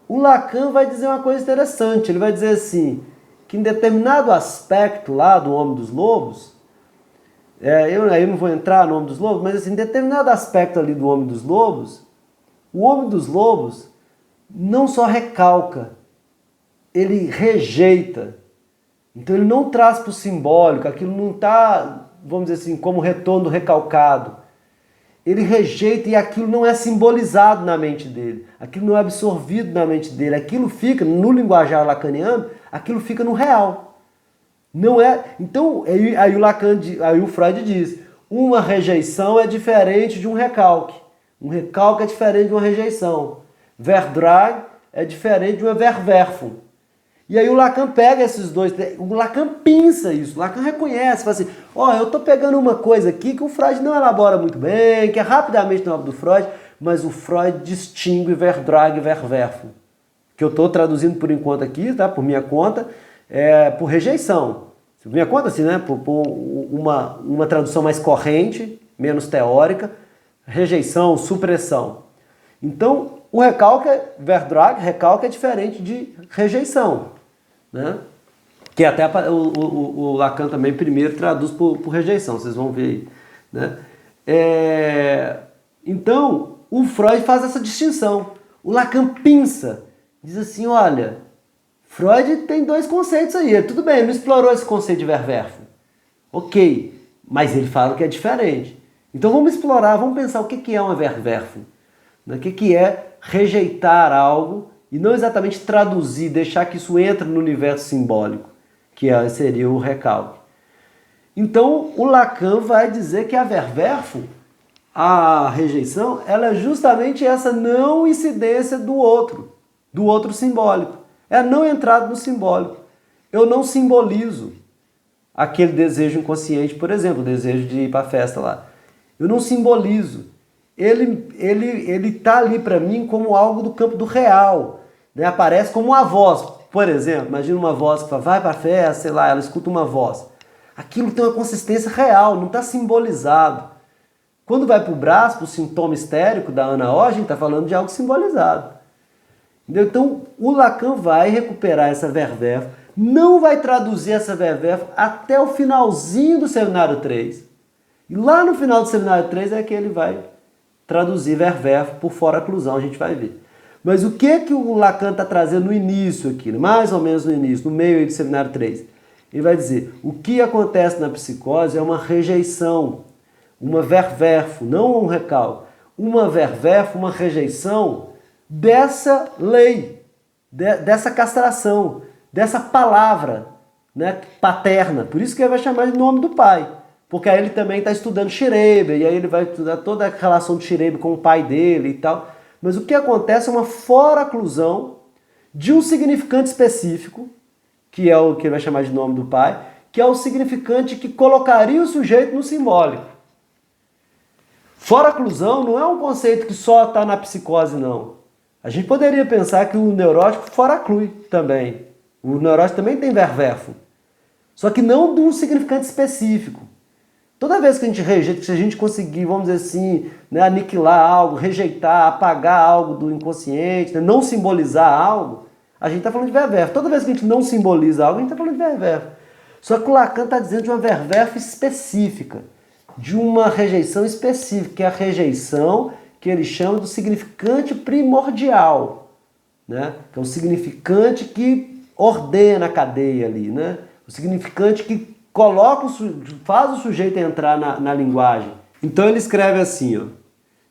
o Lacan vai dizer uma coisa interessante. Ele vai dizer assim, que em determinado aspecto lá do Homem dos Lobos, eu não vou entrar no Homem dos Lobos, mas assim, em determinado aspecto ali do Homem dos Lobos, o Homem dos Lobos não só recalca, ele rejeita. Então ele não traz para o simbólico, aquilo não está, vamos dizer assim, como retorno do recalcado. Ele rejeita e aquilo não é simbolizado na mente dele, aquilo não é absorvido na mente dele, aquilo fica, no linguajar lacaniano, aquilo fica no real. Não é. Então, aí o Freud diz, uma rejeição é diferente de um recalque. Um recalque é diferente de uma rejeição. Verdrag é diferente de uma Verwerfung. E aí o Lacan pega esses dois, o Lacan pinça isso, o Lacan reconhece, fala assim, eu estou pegando uma coisa aqui que o Freud não elabora muito bem, que é rapidamente na obra do Freud, mas o Freud distingue Verdrag e Verwerfung, que eu estou traduzindo por enquanto aqui, tá? Por minha conta, por rejeição. Por minha conta, assim, né? Por uma tradução mais corrente, menos teórica, rejeição, supressão. Então, o recalque, Verdrag, recalque é diferente de rejeição, né? Que até o Lacan também primeiro traduz por rejeição, vocês vão ver aí, né? Então, o Freud faz essa distinção. O Lacan pinça, diz assim, olha, Freud tem dois conceitos aí. Tudo bem, ele não explorou esse conceito de Verwerfung. Ok, mas ele fala que é diferente. Então vamos explorar, vamos pensar o que é uma Verwerfung. O que é rejeitar algo e não exatamente traduzir, deixar que isso entre no universo simbólico, que seria o recalque. Então o Lacan vai dizer que a Verwerfung, a rejeição, ela é justamente essa não incidência do outro simbólico. É a não entrada no simbólico. Eu não simbolizo aquele desejo inconsciente, por exemplo, o desejo de ir para a festa lá. Eu não simbolizo. Ele tá ali para mim como algo do campo do real. Né? Aparece como uma voz. Por exemplo, imagina uma voz que fala, vai para a festa, sei lá, ela escuta uma voz. Aquilo tem uma consistência real, não está simbolizado. Quando vai para o braço, para o sintoma histérico da Ana O, a gente está falando de algo simbolizado. Entendeu? Então, o Lacan vai recuperar essa Verwerfung, não vai traduzir essa Verwerfung até o finalzinho do seminário 3. E lá no final do seminário 3 é que ele vai traduzir Verwerfung por fora-oclusão, a gente vai ver. Mas o que o Lacan está trazendo no início aqui, mais ou menos no início, no meio do seminário 3? Ele vai dizer, o que acontece na psicose é uma rejeição, uma Verwerfung, não um recalque, uma Verwerfung, uma rejeição dessa lei, dessa castração, dessa palavra, né, paterna. Por isso que ele vai chamar de nome do pai. Porque aí ele também está estudando Schreber, e aí ele vai estudar toda a relação de Schreber com o pai dele e tal. Mas o que acontece é uma fora-oclusão de um significante específico, que é o que ele vai chamar de nome do pai, que é o significante que colocaria o sujeito no simbólico. Fora-oclusão não é um conceito que só está na psicose, não. A gente poderia pensar que o neurótico fora-oclui também. O neurótico também tem Verwerfung. Só que não de um significante específico. Toda vez que a gente rejeita, se a gente conseguir, vamos dizer assim, né, aniquilar algo, rejeitar, apagar algo do inconsciente, né, não simbolizar algo, a gente está falando de Verwerfung. Toda vez que a gente não simboliza algo, a gente está falando de Verwerfung. Só que o Lacan está dizendo de uma Verwerfung específica, de uma rejeição específica, que é a rejeição que ele chama do significante primordial, né? Que é o significante que ordena a cadeia ali, né? O significante que faz o sujeito entrar na linguagem. Então ele escreve assim, ó,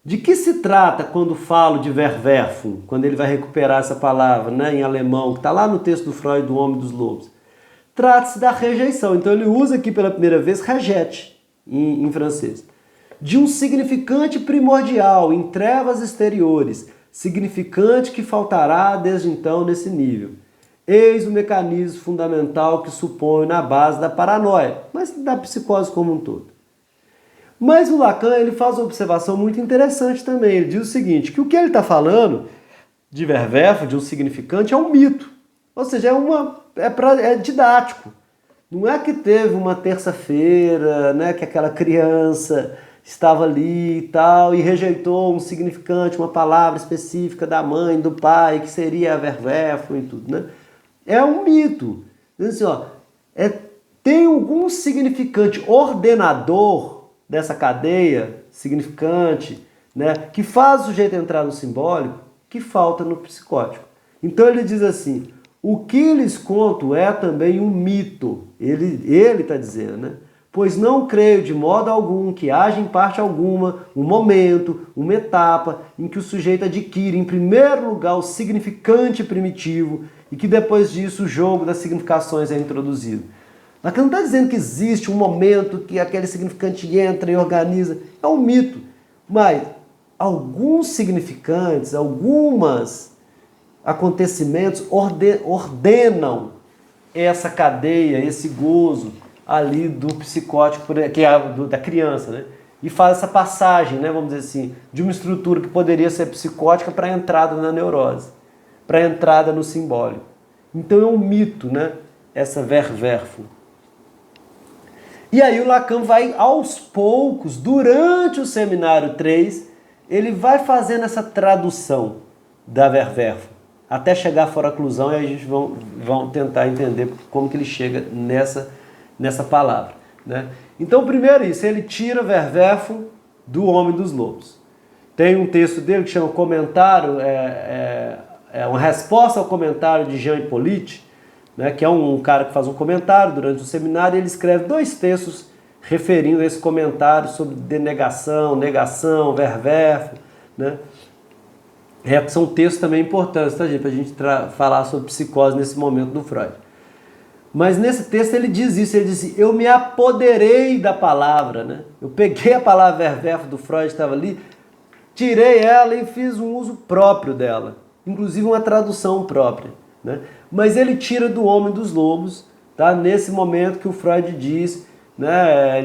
de que se trata quando falo de Verwerfung, quando ele vai recuperar essa palavra, né, em alemão, que está lá no texto do Freud, do Homem dos Lobos? Trata-se da rejeição. Então ele usa aqui pela primeira vez rejette, em francês. De um significante primordial, em trevas exteriores, significante que faltará desde então nesse nível. Eis o mecanismo fundamental que supõe na base da paranoia, mas da psicose como um todo. Mas o Lacan ele faz uma observação muito interessante também. Ele diz o seguinte, que o que ele está falando de Verwerfung, de um significante, é um mito. Ou seja, é didático. Não é que teve uma terça-feira, né, que aquela criança estava ali e tal, e rejeitou um significante, uma palavra específica da mãe, do pai, que seria a Verwerfung e tudo, né? É um mito. Assim, ó, tem algum significante ordenador dessa cadeia, significante, né, que faz o sujeito entrar no simbólico, que falta no psicótico. Então ele diz assim, o que lhes conto é também um mito. Ele está dizendo, né? Pois não creio de modo algum que haja em parte alguma um momento, uma etapa em que o sujeito adquire em primeiro lugar o significante primitivo e que depois disso o jogo das significações é introduzido. Lacan não está dizendo que existe um momento que aquele significante entra e organiza. É um mito. Mas alguns significantes, alguns acontecimentos ordenam essa cadeia, esse gozo ali do psicótico, que é da criança, né? E faz essa passagem, né, vamos dizer assim, de uma estrutura que poderia ser psicótica para a entrada na neurose, para a entrada no simbólico. Então é um mito, né, essa Verwerfung. E aí o Lacan vai aos poucos, durante o seminário 3, ele vai fazendo essa tradução da Verwerfung, até chegar fora a oclusão, e aí a gente vão tentar entender como que ele chega nessa palavra, né? Então, primeiro isso, ele tira Verwerfung do Homem dos Lobos. Tem um texto dele que chama Comentário uma resposta ao comentário de Jean Hippolyte, né, que é um cara que faz um comentário durante o seminário, e ele escreve 2 textos referindo a esse comentário sobre denegação, negação, ververfo, né? São textos também importantes, tá, gente? Para a gente falar sobre psicose nesse momento do Freud. Mas nesse texto ele diz isso, ele diz assim, eu me apoderei da palavra, né? Eu peguei a palavra ververfo do Freud, estava ali, tirei ela e fiz um uso próprio dela, inclusive uma tradução própria, né? Mas ele tira do Homem dos Lobos, tá? Nesse momento que o Freud diz, né,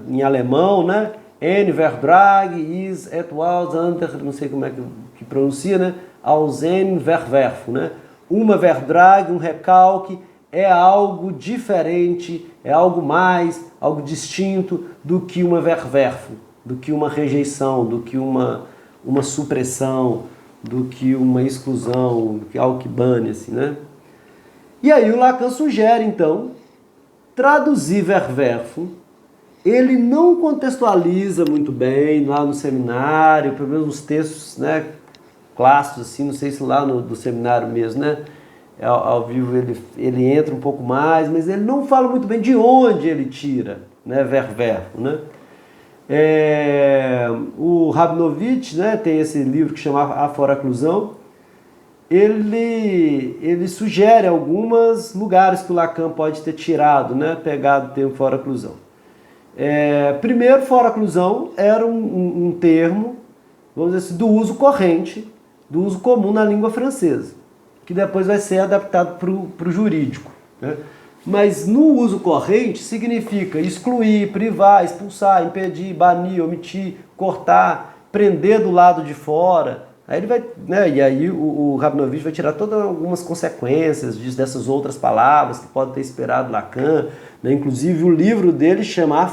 em alemão, né? Ein Vertrag ist etwas anderes, não sei como é que pronuncia, né? Als ein Verwerf, né? Uma Vertrag, um recalque, é algo diferente, é algo mais, algo distinto do que uma Verwerf, do que uma rejeição, do que uma supressão, do que uma exclusão, do que algo que bane, assim, né? E aí o Lacan sugere, então, traduzir Verwerf. Ele não contextualiza muito bem lá no seminário, pelo menos nos textos, né, clássicos, assim, não sei se lá do seminário mesmo, né, ao vivo ele entra um pouco mais, mas ele não fala muito bem de onde ele tira, né, Verwerf, né. O Rabinovich, né, tem esse livro que chama A Foraclusão, ele sugere alguns lugares que o Lacan pode ter tirado, né, pegado o termo foraclusão. Primeiro, foraclusão era um termo, vamos dizer assim, do uso corrente, do uso comum na língua francesa, que depois vai ser adaptado para o jurídico, né? Mas no uso corrente significa excluir, privar, expulsar, impedir, banir, omitir, cortar, prender do lado de fora. Aí ele vai, né, e aí o Rabinovich vai tirar todas algumas consequências dessas outras palavras que podem ter esperado Lacan, né? Inclusive o livro dele chama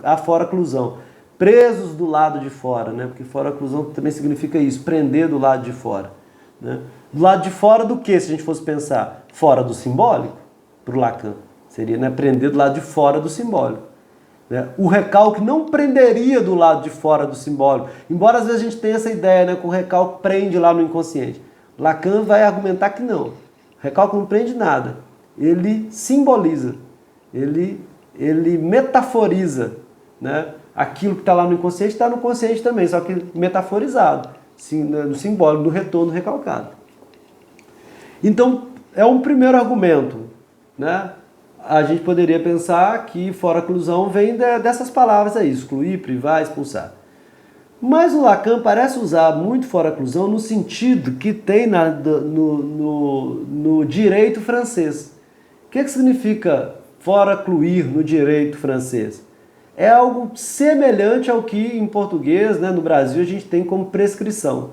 A Foraclusão, presos do lado de fora, né? Porque foraclusão também significa isso, prender do lado de fora, né? Do lado de fora do que, se a gente fosse pensar? Fora do simbólico, para o Lacan, seria, né, prender do lado de fora do simbólico. O recalque não prenderia do lado de fora do simbólico, embora às vezes a gente tenha essa ideia, né, que o recalque prende lá no inconsciente. Lacan vai argumentar que não. O recalque não prende nada. Ele simboliza, ele metaforiza, né? Aquilo que está lá no inconsciente está no consciente também, só que metaforizado, no simbólico, no retorno recalcado. Então, é um primeiro argumento, né? A gente poderia pensar que foraclusão vem dessas palavras aí, excluir, privar, expulsar. Mas o Lacan parece usar muito foraclusão no sentido que tem no direito francês. O que significa foracluir no direito francês? É algo semelhante ao que em português, né, no Brasil, a gente tem como prescrição.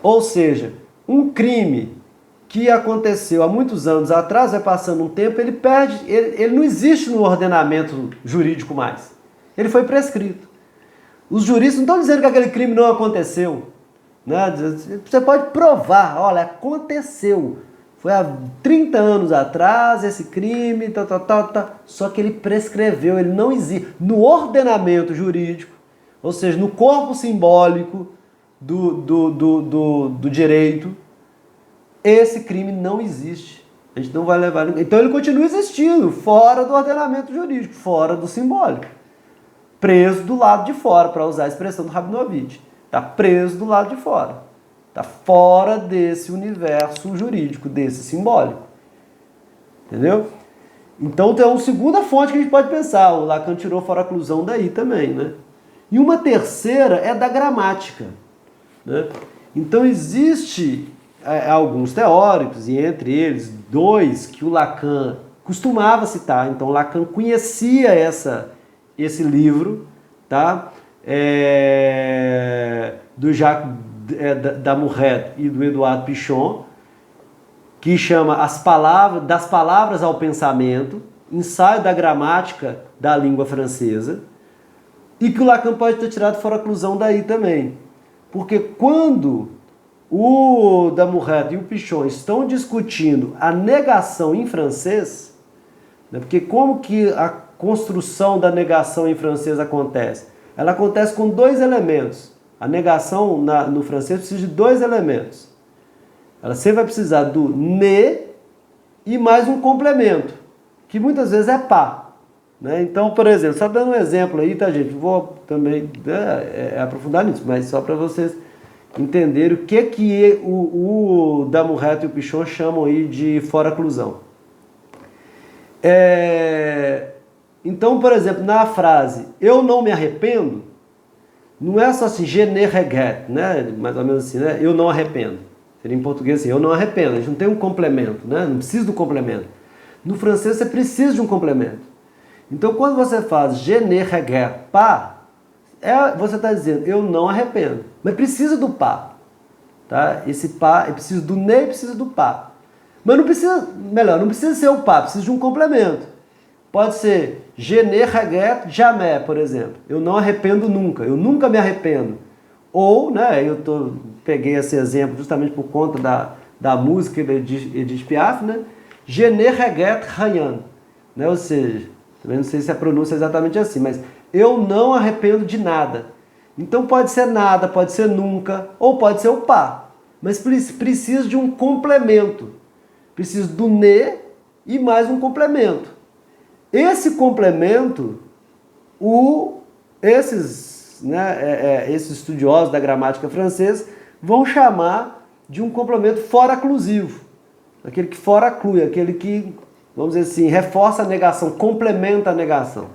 Ou seja, um crime que aconteceu há muitos anos atrás, vai passando um tempo, ele perde, ele não existe no ordenamento jurídico mais. Ele foi prescrito. Os juristas não estão dizendo que aquele crime não aconteceu, né? Você pode provar, olha, aconteceu. Foi há 30 anos atrás esse crime, só que ele prescreveu, ele não existe. No ordenamento jurídico, ou seja, no corpo simbólico do direito, esse crime não existe. A gente não vai levar... Então ele continua existindo, fora do ordenamento jurídico, fora do simbólico. Preso do lado de fora, para usar a expressão do Rabinovich. Está preso do lado de fora. Está fora desse universo jurídico, desse simbólico. Entendeu? Então tem uma segunda fonte que a gente pode pensar. O Lacan tirou foraclusão daí também, né? E uma terceira é da gramática, né? Então existe alguns teóricos, e entre eles 2 que o Lacan costumava citar. Então Lacan conhecia esse livro, tá? Do Jacques Damouret e do Eduardo Pichon, que chama Das Palavras ao Pensamento, ensaio da gramática da língua francesa, e que o Lacan pode ter tirado foraclusão daí também. Porque quando o Damouret e o Pichon estão discutindo a negação em francês, né, porque como que a construção da negação em francês acontece? Ela acontece com 2 elementos. A negação no francês precisa de 2 elementos. Ela sempre vai precisar do ne e mais um complemento, que muitas vezes é pá. Né? Então, por exemplo, só dando um exemplo aí, tá, gente? Vou também aprofundar nisso, mas só para vocês entenderem o que o Damo Reto e o Pichon chamam aí de fora-clusão. Então, por exemplo, na frase eu não me arrependo, não é só assim, je ne regrette, né? Mais ou menos assim, né? Eu não arrependo. Seria em português assim, eu não arrependo. A gente não tem um complemento, né? Não precisa do complemento. No francês você precisa de um complemento. Então, quando você faz je ne regrette pas, você está dizendo eu não arrependo. Mas precisa do pas. Tá? Esse pas, precisa do ne e precisa do pas. Mas não precisa, melhor, não precisa ser o pas, precisa de um complemento. Pode ser je ne regrette jamais, por exemplo. Eu não arrependo nunca, eu nunca me arrependo. Ou, né, peguei esse exemplo justamente por conta da música de Edith Piaf, né? Je ne regrette rien. Né? Ou seja, também não sei se a pronúncia é exatamente assim, mas eu não arrependo de nada. Então pode ser nada, pode ser nunca, ou pode ser o pas. Mas precisa de um complemento. Precisa do ne e mais um complemento. Esse complemento, esses estudiosos da gramática francesa vão chamar de um complemento fora-clusivo. Aquele que fora-clui, aquele que, vamos dizer assim, reforça a negação, complementa a negação.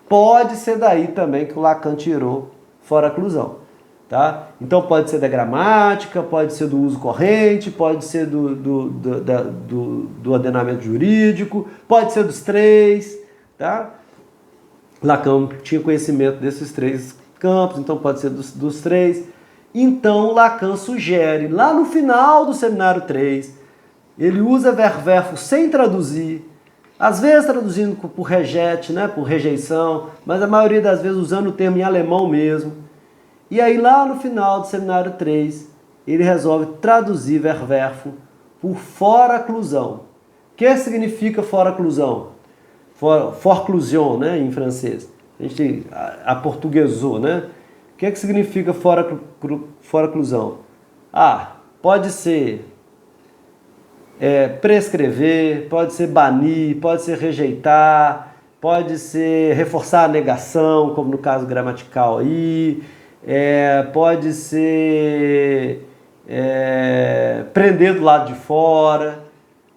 Pode ser daí também que o Lacan tirou fora-clusão. Tá? Então pode ser da gramática, pode ser do uso corrente, pode ser do ordenamento jurídico, pode ser dos três. Tá? Lacan tinha conhecimento desses três campos, então pode ser dos três. Então Lacan sugere, lá no final do seminário 3, ele usa verbo sem traduzir, às vezes traduzindo por rejete, né, por rejeição, mas a maioria das vezes usando o termo em alemão mesmo. E aí lá no final do seminário 3, ele resolve traduzir verbo por fora-clusão. O que significa fora-clusão? Forclusion, né, em francês. A gente aportuguesou, né? O que significa fora-clusão? Pode ser prescrever, pode ser banir, pode ser rejeitar, pode ser reforçar a negação, como no caso gramatical aí, pode ser prender do lado de fora.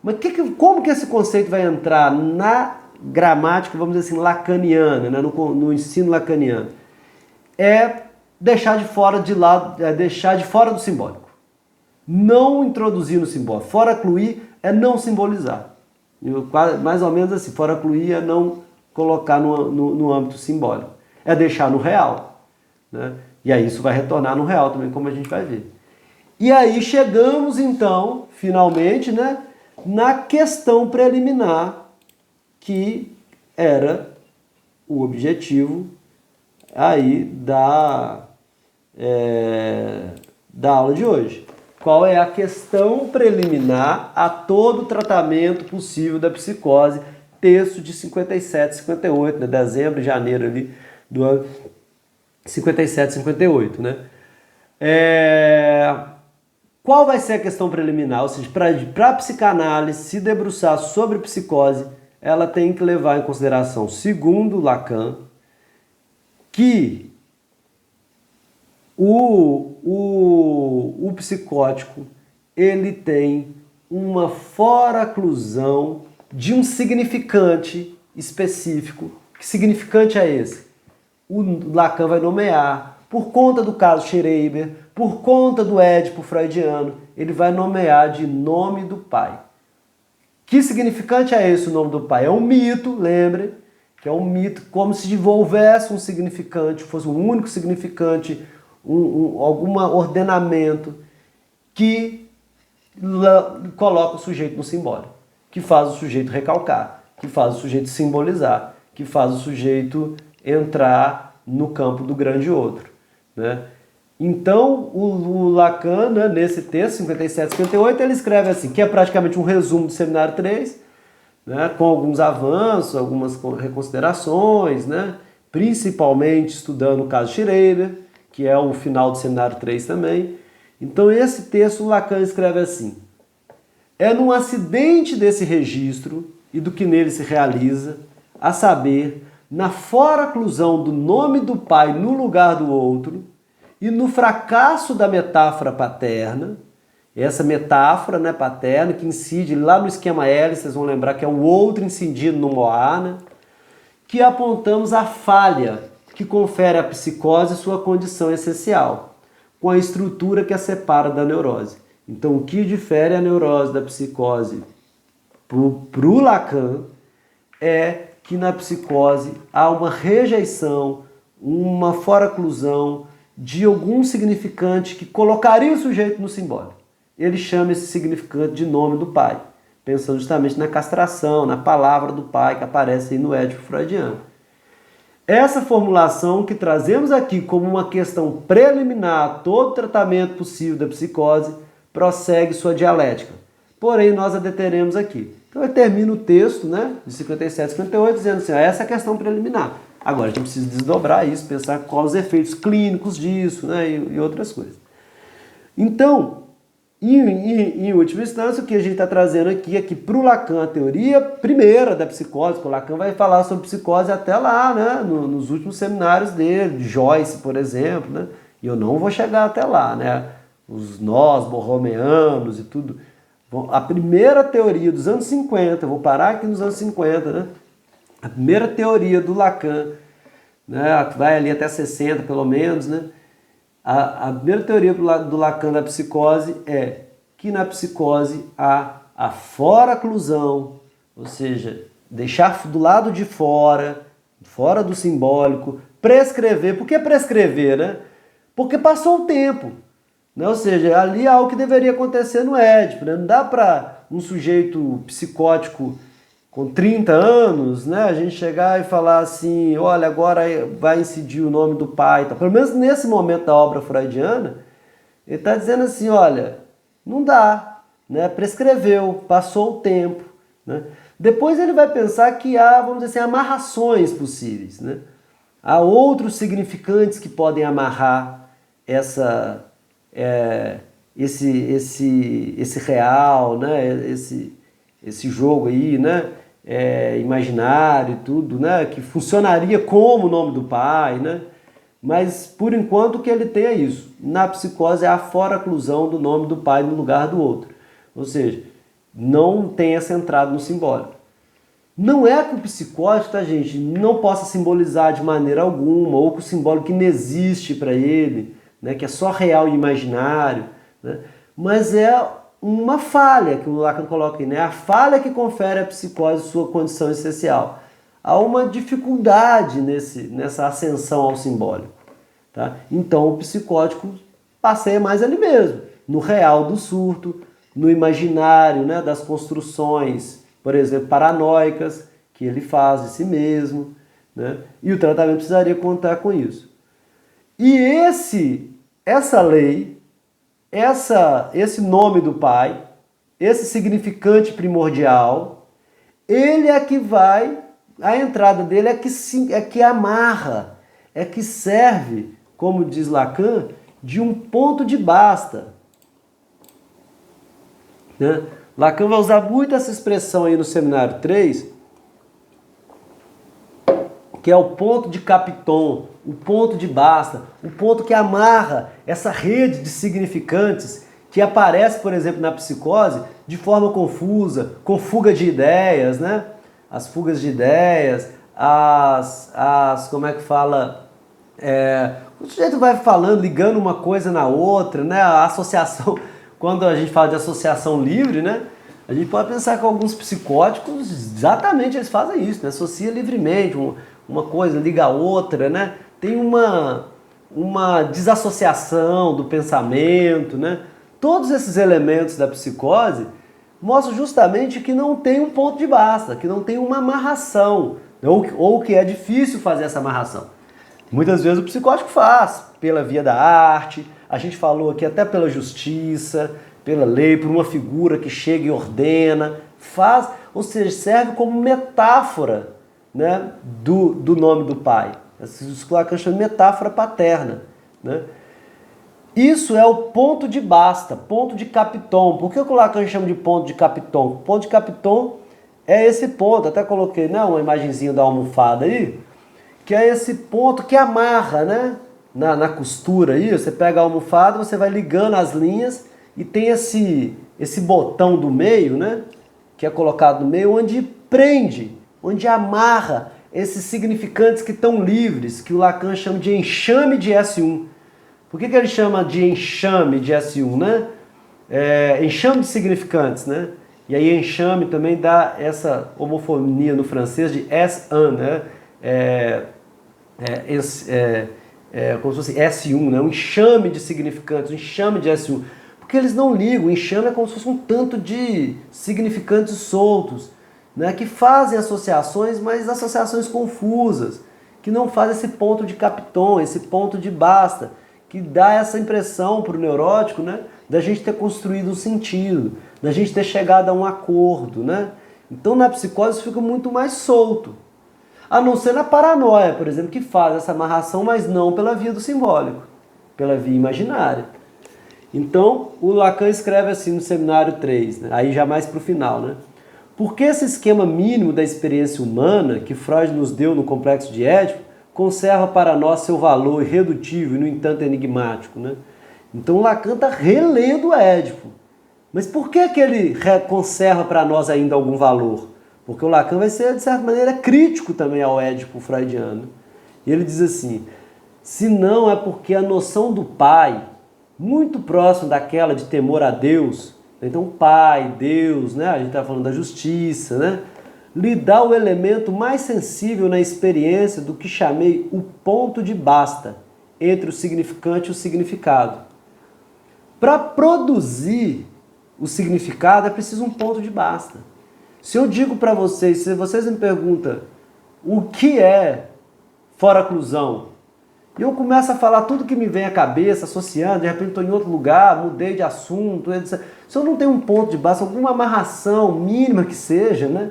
Mas como que esse conceito vai entrar na gramática, vamos dizer assim, lacaniana, né? no ensino lacaniano? Deixar de fora do simbólico. Não introduzir no simbólico. Fora-cluir é não simbolizar. Mais ou menos assim, fora-cluir é não colocar no âmbito simbólico. É deixar no real. Né? E aí isso vai retornar no real também, como a gente vai ver. E aí chegamos então, finalmente, né, na questão preliminar, que era o objetivo aí da aula de hoje. Qual é a questão preliminar a todo tratamento possível da psicose? Texto de 57, 58, né? Dezembro, janeiro ali do ano 57, 58, né? Qual vai ser a questão preliminar? Ou seja, para a psicanálise se debruçar sobre psicose, ela tem que levar em consideração, segundo Lacan, que o psicótico ele tem uma fora-clusão de um significante específico. Que significante é esse? O Lacan vai nomear, por conta do caso Schreiber, por conta do Édipo freudiano, ele vai nomear de nome do pai. Que significante é esse o nome do pai? É um mito, lembre, que é um mito como se envolvesse um significante, fosse um único significante, algum ordenamento que coloca o sujeito no simbólico, que faz o sujeito recalcar, que faz o sujeito simbolizar, que faz o sujeito entrar no campo do grande outro. Né? Então, o Lacan, né, nesse texto, 57, 58, ele escreve assim, que é praticamente um resumo do seminário 3, né, com alguns avanços, algumas reconsiderações, né, principalmente estudando o caso Schreiber, que é o final do seminário 3 também. Então esse texto Lacan escreve assim: é num acidente desse registro e do que nele se realiza, a saber, na foraclusão do nome do pai no lugar do outro e no fracasso da metáfora paterna, essa metáfora, né, paterna, que incide lá no esquema L, vocês vão lembrar que é o outro incidido no Moá, né, que apontamos a falha que confere à psicose sua condição essencial, com a estrutura que a separa da neurose. Então, o que difere a neurose da psicose para o Lacan é que na psicose há uma rejeição, uma foraclusão de algum significante que colocaria o sujeito no simbólico. Ele chama esse significante de nome do pai, pensando justamente na castração, na palavra do pai que aparece aí no Édipo freudiano. Essa formulação que trazemos aqui como uma questão preliminar a todo tratamento possível da psicose prossegue sua dialética. Porém, nós a deteremos aqui. Então, eu termino o texto, né, de 57 e 58, dizendo assim, essa é a questão preliminar. Agora, a gente precisa desdobrar isso, pensar quais os efeitos clínicos disso, né, e outras coisas. Então, em última instância, o que a gente está trazendo aqui é que para o Lacan, a teoria primeira da psicose, o Lacan vai falar sobre psicose até lá, né, nos últimos seminários dele, Joyce, por exemplo, né, e eu não vou chegar até lá, né, os nós borromeanos e tudo. A primeira teoria dos anos 50, vou parar aqui nos anos 50, né, a primeira teoria do Lacan, né, que vai ali até 60 pelo menos, né, a primeira teoria do Lacan da psicose é que na psicose há a foraclusão, ou seja, deixar do lado de fora, fora do simbólico, prescrever. Por que prescrever, né? Porque passou o tempo, né? Ou seja, ali há algo que deveria acontecer no Édipo, né? Não dá para um sujeito psicótico com 30 anos, né, a gente chegar e falar assim, olha, agora vai incidir o nome do pai. Então, pelo menos nesse momento da obra freudiana, ele está dizendo assim, olha, não dá, né, prescreveu, passou o tempo. Né? Depois ele vai pensar que há, vamos dizer assim, amarrações possíveis. Né? Há outros significantes que podem amarrar esse real, né, esse jogo aí, né, imaginário e tudo, né, que funcionaria como o nome do pai, né, mas por enquanto o que ele tem é isso. Na psicose é a foraclusão do nome do pai no lugar do outro, ou seja, não tem essa entrada no simbólico. Não é que o psicótico, tá, gente, não possa simbolizar de maneira alguma, ou que o simbólico não existe para ele, né, que é só real e imaginário, né, mas é uma falha que o Lacan coloca aí, né? A falha que confere à psicose sua condição essencial. Há uma dificuldade nessa ascensão ao simbólico. Tá? Então o psicótico passeia mais ali mesmo, no real do surto, no imaginário, né, das construções, por exemplo, paranoicas, que ele faz de si mesmo. Né? E o tratamento precisaria contar com isso. E essa lei, esse nome do pai, esse significante primordial, ele é que vai, a entrada dele é que amarra, é que serve, como diz Lacan, de um ponto de basta. Né? Lacan vai usar muito essa expressão aí no seminário 3, que é o ponto de Capiton, o ponto de basta, o ponto que amarra essa rede de significantes que aparece, por exemplo, na psicose de forma confusa, com fuga de ideias, né? As fugas de ideias, como é que fala? O sujeito vai falando, ligando uma coisa na outra, né? A associação, quando a gente fala de associação livre, né? A gente pode pensar que alguns psicóticos, exatamente, eles fazem isso, né? Associa livremente, uma coisa liga a outra, né? Tem uma desassociação do pensamento, né? Todos esses elementos da psicose mostram justamente que não tem um ponto de basta, que não tem uma amarração, ou que é difícil fazer essa amarração. Muitas vezes o psicótico faz, pela via da arte, a gente falou aqui até pela justiça, pela lei, por uma figura que chega e ordena, faz, ou seja, serve como metáfora, né, do nome do pai. Isso que Lacan chama de metáfora paterna. Né? Isso é o ponto de basta, ponto de Capiton. Por que o Lacan chama de ponto de Capiton? O ponto de Capiton é esse ponto, até coloquei, né, uma imagenzinha da almofada aí, que é esse ponto que amarra, né, na costura aí, você pega a almofada, você vai ligando as linhas e tem esse botão do meio, né, que é colocado no meio, onde prende, onde amarra esses significantes que estão livres, que o Lacan chama de enxame de S1. Por que ele chama de enxame de S1, né? Enxame de significantes, né? E aí enxame também dá essa homofonia no francês de S1, né? Como se fosse S1, né? Um enxame de significantes, um enxame de S1. Porque eles não ligam, o enxame é como se fosse um tanto de significantes soltos, né? Que fazem associações, mas associações confusas, que não fazem esse ponto de Capiton, esse ponto de basta, que dá essa impressão para o neurótico, né, da gente ter construído um sentido, da gente ter chegado a um acordo, né? Então na psicose isso fica muito mais solto. A não ser na paranoia, por exemplo, que faz essa amarração, mas não pela via do simbólico, pela via imaginária. Então o Lacan escreve assim no Seminário 3, né, aí já mais para o final, né? Porque esse esquema mínimo da experiência humana que Freud nos deu no Complexo de Édipo conserva para nós seu valor irredutível e, no entanto, enigmático, né? Então Lacan está relendo o Édipo. Mas por que ele conserva para nós ainda algum valor? Porque o Lacan vai ser, de certa maneira, crítico também ao Édipo freudiano. E ele diz assim, se não é porque a noção do pai, muito próximo daquela de temor a Deus, então pai, Deus, né? A gente está falando da justiça, né? Lhe dá o elemento mais sensível na experiência do que chamei o ponto de basta entre o significante e o significado. Para produzir o significado é preciso um ponto de basta. Se eu digo para vocês, se vocês me perguntam o que é fora-clusão, e eu começo a falar tudo que me vem à cabeça, associando, de repente estou em outro lugar, mudei de assunto, etc. Se eu não tenho um ponto de basta, alguma amarração mínima que seja, né?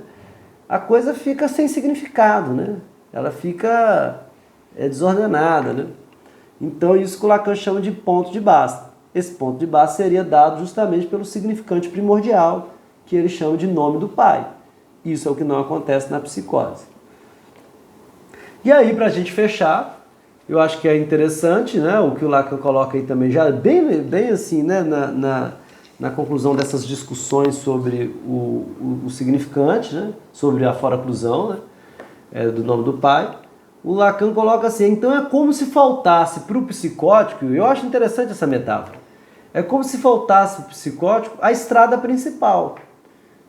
A coisa fica sem significado, né? Ela fica desordenada, né? Então isso que o Lacan chama de ponto de basta. Esse ponto de basta seria dado justamente pelo significante primordial, que ele chama de nome do pai. Isso é o que não acontece na psicose. E aí, para a gente fechar, eu acho que é interessante, né? O que o Lacan coloca aí também, já bem assim, né? Na conclusão dessas discussões sobre o significante, né? Sobre a fora-clusão, né? Do nome do pai, o Lacan coloca assim, então é como se faltasse para o psicótico, eu acho interessante essa metáfora, é como se faltasse para o psicótico a estrada principal,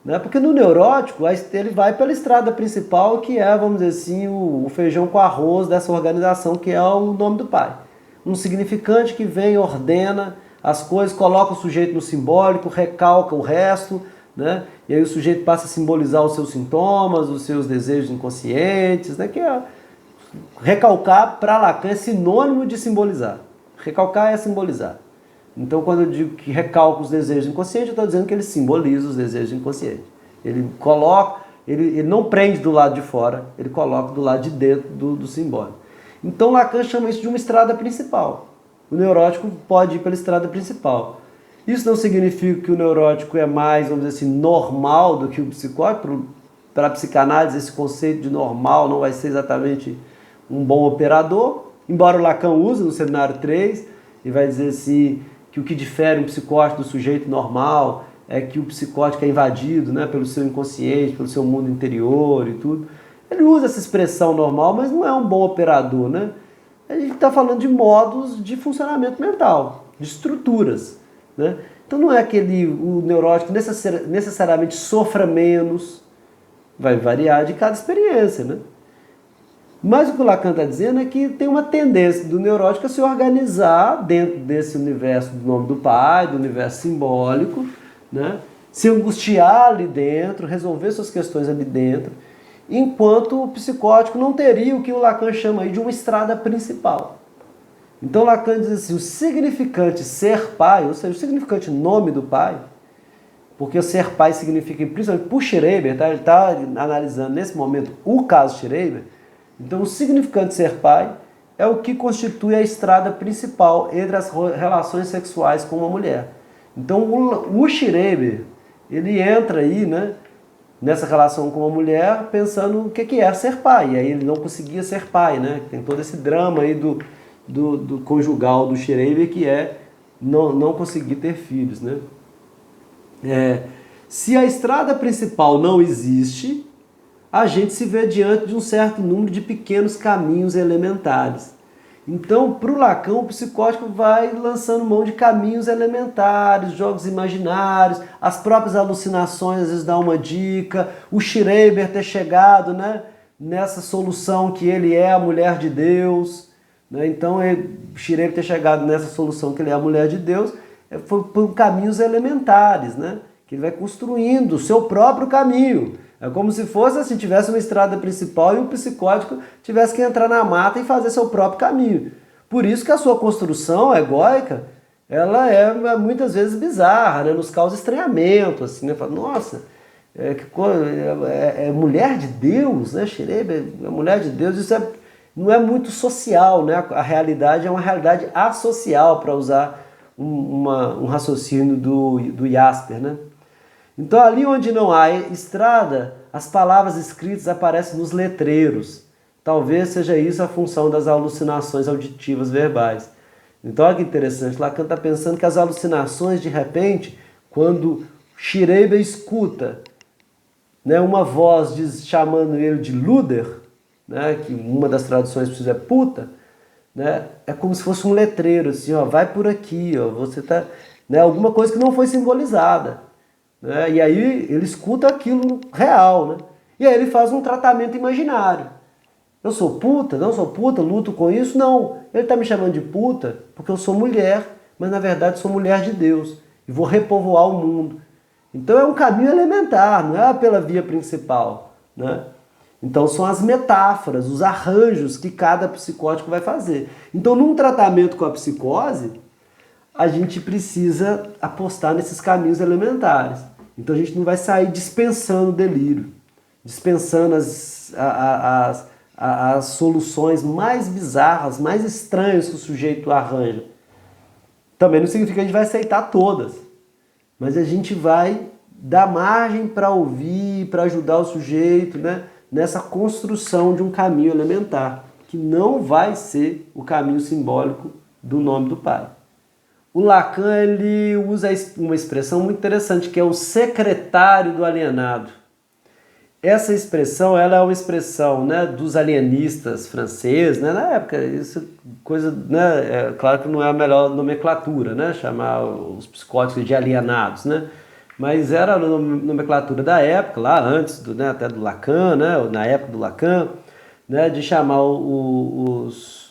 né? Porque no neurótico ele vai pela estrada principal, que é, vamos dizer assim, o feijão com arroz dessa organização, que é o nome do pai. Um significante que vem, ordena as coisas, coloca o sujeito no simbólico, recalca o resto, né? E aí o sujeito passa a simbolizar os seus sintomas, os seus desejos inconscientes, né? Que é recalcar, para Lacan, é sinônimo de simbolizar. Recalcar é simbolizar. Então, quando eu digo que recalca os desejos inconscientes, eu estou dizendo que ele simboliza os desejos inconscientes. Ele coloca, ele não prende do lado de fora, ele coloca do lado de dentro do simbólico. Então, Lacan chama isso de uma estrada principal. O neurótico pode ir pela estrada principal. Isso não significa que o neurótico é mais, vamos dizer assim, normal do que o psicótico. Para a psicanálise, esse conceito de normal não vai ser exatamente um bom operador, embora o Lacan use no Seminário 3, e vai dizer assim, que o que difere um psicótico do sujeito normal é que o psicótico é invadido, né, pelo seu inconsciente, pelo seu mundo interior e tudo. Ele usa essa expressão normal, mas não é um bom operador, né? A gente está falando de modos de funcionamento mental, de estruturas, né? Então não é que o neurótico necessariamente sofra menos, vai variar de cada experiência, né? Mas o que o Lacan está dizendo é que tem uma tendência do neurótico a se organizar dentro desse universo do nome do pai, do universo simbólico, né? Se angustiar ali dentro, resolver suas questões ali dentro, enquanto o psicótico não teria o que o Lacan chama aí de uma estrada principal. Então Lacan diz assim, o significante ser pai, ou seja, o significante nome do pai, porque o ser pai significa, principalmente por Schreiber, tá? Ele está analisando nesse momento o caso Schreiber, então o significante ser pai é o que constitui a estrada principal entre as relações sexuais com uma mulher. Então o Schreiber, ele entra aí, né, nessa relação com uma mulher pensando o que é ser pai. E aí ele não conseguia ser pai, né? Tem todo esse drama aí do conjugal do Schreiber, que é não conseguir ter filhos, né? Se a estrada principal não existe, a gente se vê diante de um certo número de pequenos caminhos elementares. Então, para o Lacan, o psicótico vai lançando mão de caminhos elementares, jogos imaginários, as próprias alucinações às vezes dão uma dica, o Schreiber ter chegado, né, nessa solução que ele é a mulher de Deus, né? Então, o Schreiber ter chegado nessa solução que ele é a mulher de Deus foi por caminhos elementares, né? Que ele vai construindo o seu próprio caminho. É como se fosse assim, tivesse uma estrada principal e o psicótico tivesse que entrar na mata e fazer seu próprio caminho. Por isso que a sua construção egóica, ela é muitas vezes bizarra, né? Nos causa estranhamento, assim, né? Fala, nossa, é mulher de Deus, né? Schreiber é mulher de Deus, isso não é muito social, né? A realidade é uma realidade associal, para usar um raciocínio do Jasper, né? Então, ali onde não há estrada, as palavras escritas aparecem nos letreiros. Talvez seja isso a função das alucinações auditivas verbais. Então, olha que interessante, Lacan está pensando que as alucinações, de repente, quando Schreiber escuta, né, uma voz chamando ele de Luder, né, que uma das traduções precisa é puta, né, é como se fosse um letreiro, assim, ó, vai por aqui, ó, você tá, né, alguma coisa que não foi simbolizada. Né? E aí ele escuta aquilo real, né? E aí ele faz um tratamento imaginário. Eu sou puta? Não sou puta? Luto com isso? Não. Ele está me chamando de puta porque eu sou mulher, mas na verdade sou mulher de Deus e vou repovoar o mundo. Então é um caminho elementar, não é pela via principal, né? Então são as metáforas, os arranjos que cada psicótico vai fazer. Então num tratamento com a psicose, a gente precisa apostar nesses caminhos elementares. Então a gente não vai sair dispensando o delírio, dispensando as soluções mais bizarras, mais estranhas que o sujeito arranja. Também não significa que a gente vai aceitar todas, mas a gente vai dar margem para ouvir, para ajudar o sujeito, né, nessa construção de um caminho elementar, que não vai ser o caminho simbólico do nome do pai. O Lacan, ele usa uma expressão muito interessante, que é o secretário do alienado. Essa expressão, ela é uma expressão, né, dos alienistas franceses, né, na época, isso coisa, né, claro que não é a melhor nomenclatura, né, chamar os psicóticos de alienados, né, mas era a nomenclatura da época, lá antes né, até do Lacan, né, na época do Lacan, né, de chamar os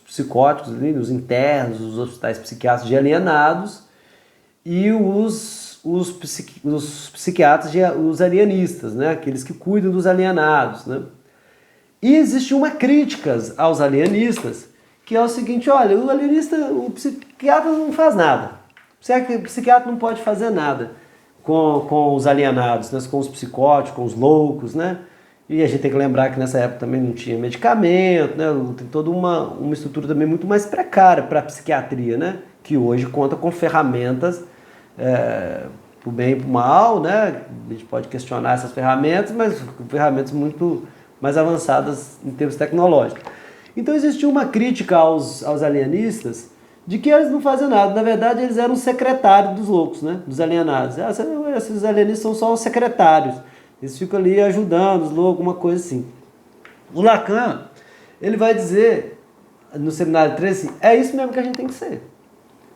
psicóticos, os internos, os hospitais psiquiátricos de alienados e os psiquiatras, os alienistas, né? Aqueles que cuidam dos alienados. Né? E existe uma crítica aos alienistas, que é o seguinte, olha, o psiquiatra não faz nada. O psiquiatra não pode fazer nada com os alienados, né? Com os psicóticos, com os loucos, né? E a gente tem que lembrar que nessa época também não tinha medicamento, né? Tem toda uma estrutura também muito mais precária para a psiquiatria, né? Que hoje conta com ferramentas pro bem e pro mal, né? A gente pode questionar essas ferramentas, mas ferramentas muito mais avançadas em termos tecnológicos. Então existia uma crítica aos alienistas de que eles não faziam nada. Na verdade, eles eram secretários dos loucos, né? Dos alienados. Esses alienistas são só os secretários. Eles ficam ali ajudando os loucos, alguma coisa assim. O Lacan, ele vai dizer, no seminário 13, assim, é isso mesmo que a gente tem que ser.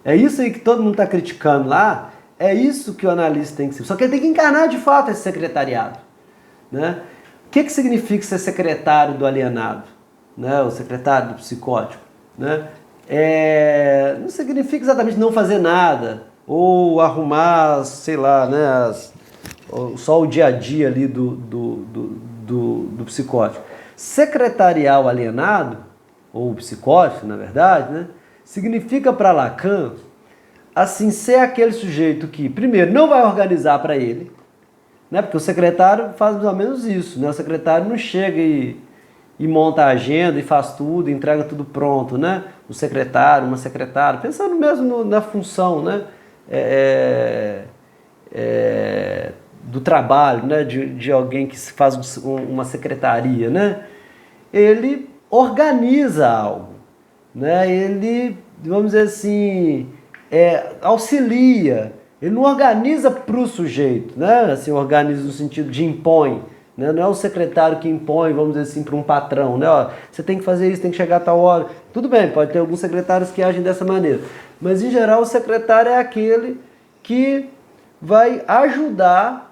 É isso aí que todo mundo está criticando lá, é isso que o analista tem que ser. Só que ele tem que encarnar de fato esse secretariado. Né? O que significa ser secretário do alienado? Né? O secretário do psicótico? Né? Não significa exatamente não fazer nada, ou arrumar, sei lá, né, só o dia a dia ali do psicótico. Secretarial alienado, ou psicótico, na verdade, né, significa para Lacan, assim, ser aquele sujeito que, primeiro, não vai organizar para ele, né, porque o secretário faz mais ou menos isso, né, o secretário não chega e monta a agenda e faz tudo, entrega tudo pronto, né? O secretário, uma secretária, pensando mesmo na função, né? Do trabalho, né? De alguém que faz uma secretaria, né? Ele organiza algo, né? Ele, vamos dizer assim, auxilia. Ele não organiza para o sujeito, né? Assim, organiza no sentido de impõe. Né? Não é o secretário que impõe, vamos dizer assim, para um patrão. Né? Ó, você tem que fazer isso, tem que chegar a tal hora. Tudo bem, pode ter alguns secretários que agem dessa maneira. Mas, em geral, o secretário é aquele que vai ajudar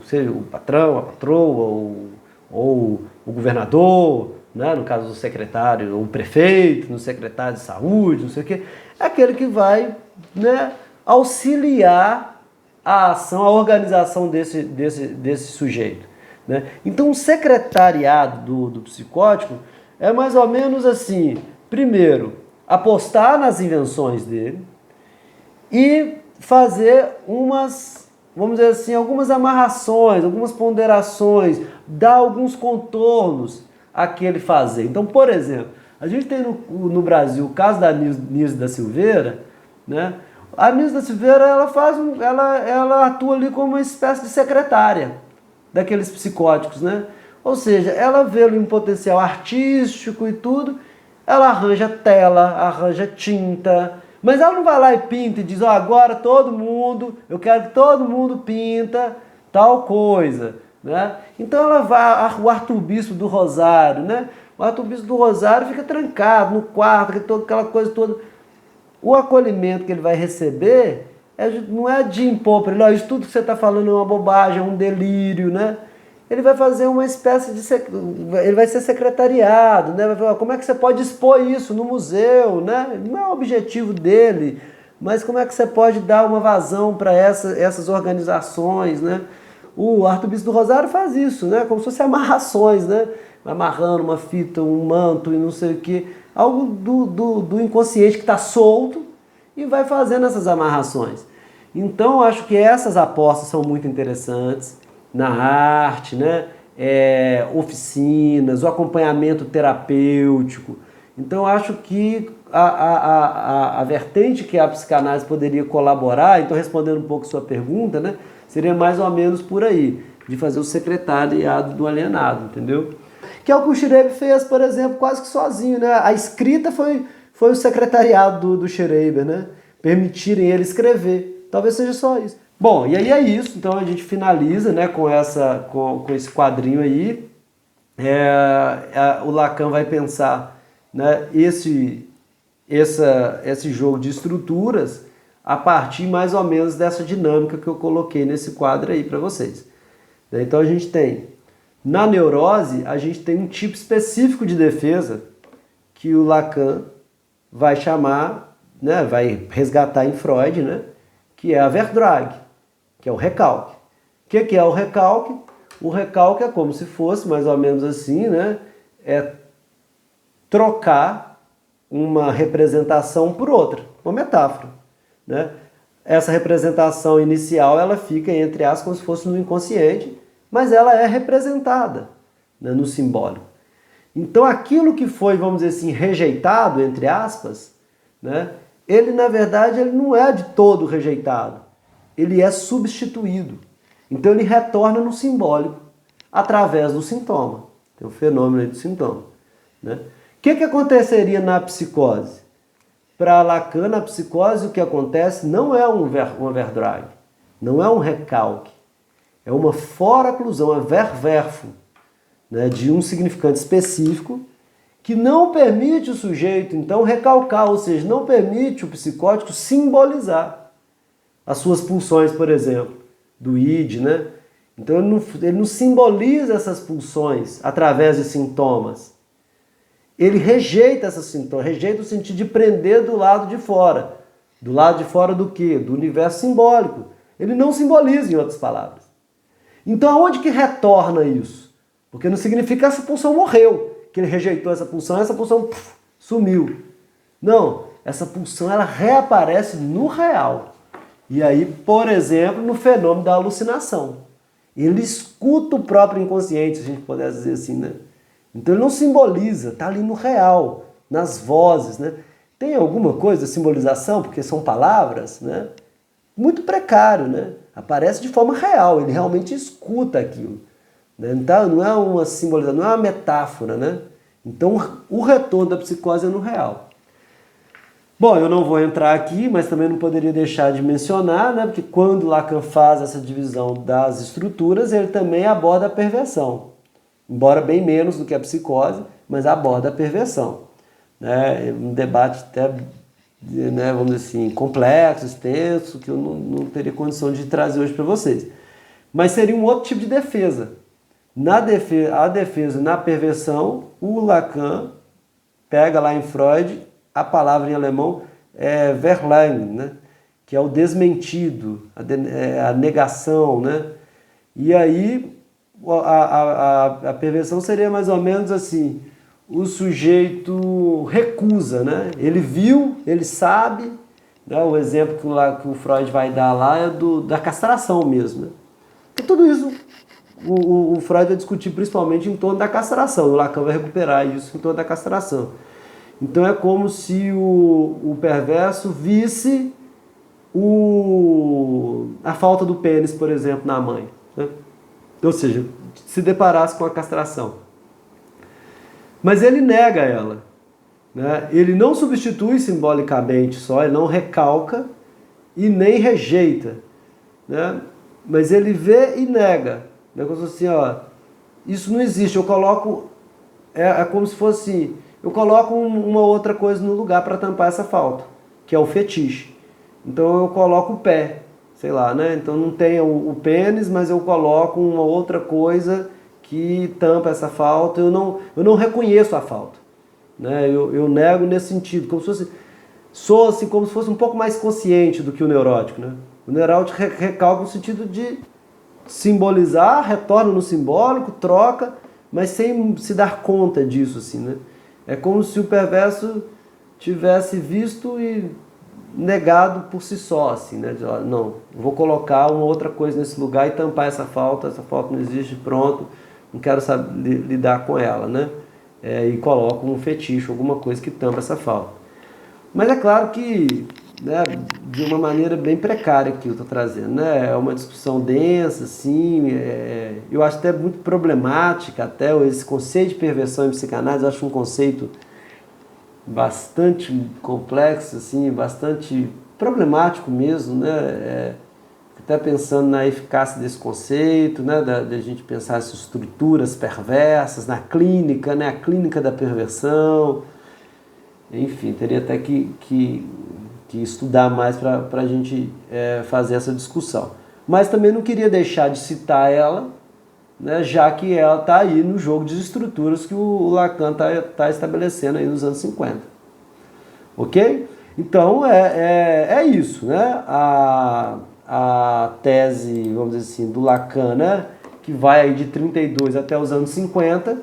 seja o patrão, a patroa, ou o governador, né? No caso do secretário, ou o prefeito, no secretário de saúde, não sei o quê. É aquele que vai, né, auxiliar a ação, a organização desse sujeito. Né? Então, o secretariado do psicótico é mais ou menos assim: primeiro, apostar nas invenções dele e fazer vamos dizer assim, algumas amarrações, algumas ponderações, dar alguns contornos a que ele fazer. Então, por exemplo, a gente tem no Brasil o caso da Nilce da Silveira, né? A Nilce da Silveira, ela atua ali como uma espécie de secretária daqueles psicóticos, né? Ou seja, ela vê ali um potencial artístico e tudo, ela arranja tela, arranja tinta, mas ela não vai lá e pinta e diz, ó, agora eu quero que todo mundo pinta tal coisa, né? Então ela vai, o arcebispo do Rosário, né? O arcebispo do Rosário fica trancado no quarto, aquela coisa toda. O acolhimento que ele vai receber não é de impor para ele, ó, isso tudo que você está falando é uma bobagem, é um delírio, né? Ele vai fazer uma espécie de... Ele vai ser secretariado, né? Vai falar, como é que você pode expor isso no museu, né? Não é o objetivo dele, mas como é que você pode dar uma vazão para essas organizações, né? O arcebispo do Rosário faz isso, né? Como se fossem amarrações, né? Amarrando uma fita, um manto e não sei o quê. Algo do inconsciente que está solto e vai fazendo essas amarrações. Então, eu acho que essas apostas são muito interessantes na arte, né? Oficinas, o acompanhamento terapêutico. Então, eu acho que a vertente que a psicanálise poderia colaborar, então respondendo um pouco a sua pergunta, né? Seria mais ou menos por aí, de fazer o secretariado do alienado, entendeu? Que é o que o Schreiber fez, por exemplo, quase que sozinho, né? A escrita foi o secretariado do Schreiber, né? Permitirem ele escrever. Talvez seja só isso. Bom, e aí é isso. Então a gente finaliza, né, com esse quadrinho aí. O Lacan vai pensar, né, esse jogo de estruturas a partir mais ou menos dessa dinâmica que eu coloquei nesse quadro aí para vocês. Então a gente tem, na neurose, a gente tem um tipo específico de defesa que o Lacan vai chamar, né, vai resgatar em Freud, né, que é a Verdrag, que é o recalque. O que é o recalque? O recalque é como se fosse, mais ou menos assim, né, trocar uma representação por outra, uma metáfora. Né? Essa representação inicial ela fica, entre aspas, como se fosse no inconsciente, mas ela é representada, né, no simbólico. Então aquilo que foi, vamos dizer assim, rejeitado, entre aspas, né, ele na verdade ele não é de todo rejeitado, ele é substituído. Então ele retorna no simbólico através do sintoma. Tem o fenômeno aí do sintoma. Né? O que aconteceria na psicose? Para Lacan, na psicose, o que acontece não é uma Verdrag, não é um recalque, é uma foraclusão, é ververfo, né, de um significante específico que não permite o sujeito, então, recalcar, ou seja, não permite o psicótico simbolizar as suas pulsões, por exemplo, do id, né? Então ele não simboliza essas pulsões através de sintomas. Ele rejeita essas sintomas, rejeita o sentido de prender do lado de fora. Do lado de fora do quê? Do universo simbólico. Ele não simboliza, em outras palavras. Então aonde que retorna isso? Porque não significa que essa pulsão morreu, que ele rejeitou essa pulsão sumiu. Não, essa pulsão ela reaparece no real. E aí, por exemplo, no fenômeno da alucinação. Ele escuta o próprio inconsciente, se a gente pudesse dizer assim, né? Então ele não simboliza, está ali no real, nas vozes, né? Tem alguma coisa de simbolização, porque são palavras, né? Muito precário, né? Aparece de forma real, ele realmente escuta aquilo. Né? Então não é uma simbolização, não é uma metáfora, né? Então o retorno da psicose é no real. Bom, eu não vou entrar aqui, mas também não poderia deixar de mencionar, né? Porque quando Lacan faz essa divisão das estruturas, ele também aborda a perversão. Embora bem menos do que a psicose, mas aborda a perversão. Né? Um debate até, né, vamos dizer assim, complexo, extenso, que eu não teria condição de trazer hoje para vocês. Mas seria um outro tipo de defesa. A defesa na perversão, o Lacan pega lá em Freud a palavra em alemão é Verleugnen, né? Que é o desmentido, a negação, né? E aí a perversão seria mais ou menos assim, o sujeito recusa, né? Ele viu, ele sabe, né? O exemplo que o Freud vai dar lá é da castração mesmo, né? Então tudo isso o Freud vai discutir principalmente em torno da castração, o Lacan vai recuperar isso em torno da castração. Então é como se o perverso visse a falta do pênis, por exemplo, na mãe, né? Ou seja, se deparasse com a castração. Mas ele nega ela. Né? Ele não substitui simbolicamente só, ele não recalca e nem rejeita. Né? Mas ele vê e nega. É como se assim, ó, isso não existe, eu coloco... É como se fosse... Eu coloco uma outra coisa no lugar para tampar essa falta, que é o fetiche. Então eu coloco o pé, sei lá, né? Então não tem o pênis, mas eu coloco uma outra coisa que tampa essa falta. Eu não reconheço a falta, né? Eu nego nesse sentido, como se fosse, sou assim, como se fosse um pouco mais consciente do que o neurótico, né? O neurótico recalca no sentido de simbolizar, retorna no simbólico, troca, mas sem se dar conta disso, assim, né? É como se o perverso tivesse visto e negado por si só, assim, né? De, ó, não, vou colocar uma outra coisa nesse lugar e tampar essa falta não existe, pronto, não quero lidar com ela, né? E coloco um fetiche, alguma coisa que tampa essa falta. Mas é claro que, né, de uma maneira bem precária que eu estou trazendo, né? É uma discussão densa, assim, eu acho até muito problemática, até esse conceito de perversão em psicanálise, eu acho um conceito bastante complexo, assim, bastante problemático mesmo, né? Até pensando na eficácia desse conceito, né? Da gente pensar as estruturas perversas na clínica, né? A clínica da perversão, enfim, teria até que estudar mais para a gente fazer essa discussão. Mas também não queria deixar de citar ela, né, já que ela está aí no jogo de estruturas que o Lacan está estabelecendo aí nos anos 50. Ok? Então é isso, né? A tese, vamos dizer assim, do Lacan, né, que vai aí de 32 até os anos 50,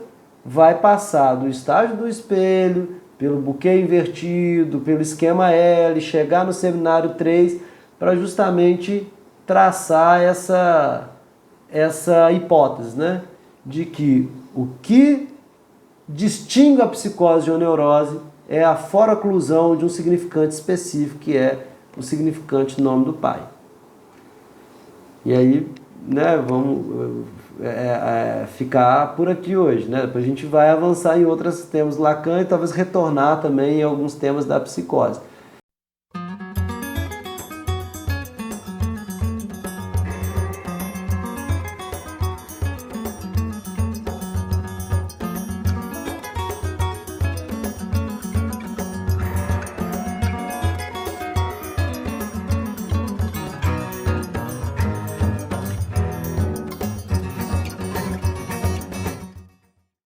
vai passar do estágio do espelho, pelo buquê invertido, pelo esquema L, chegar no seminário 3, para justamente traçar essa hipótese, né? De que o que distingue a psicose de uma neurose é a fora-oclusão de um significante específico, que é o significante nome do pai. E aí, né, vamos ficar por aqui hoje, né? Depois a gente vai avançar em outros temas do Lacan e talvez retornar também em alguns temas da psicose.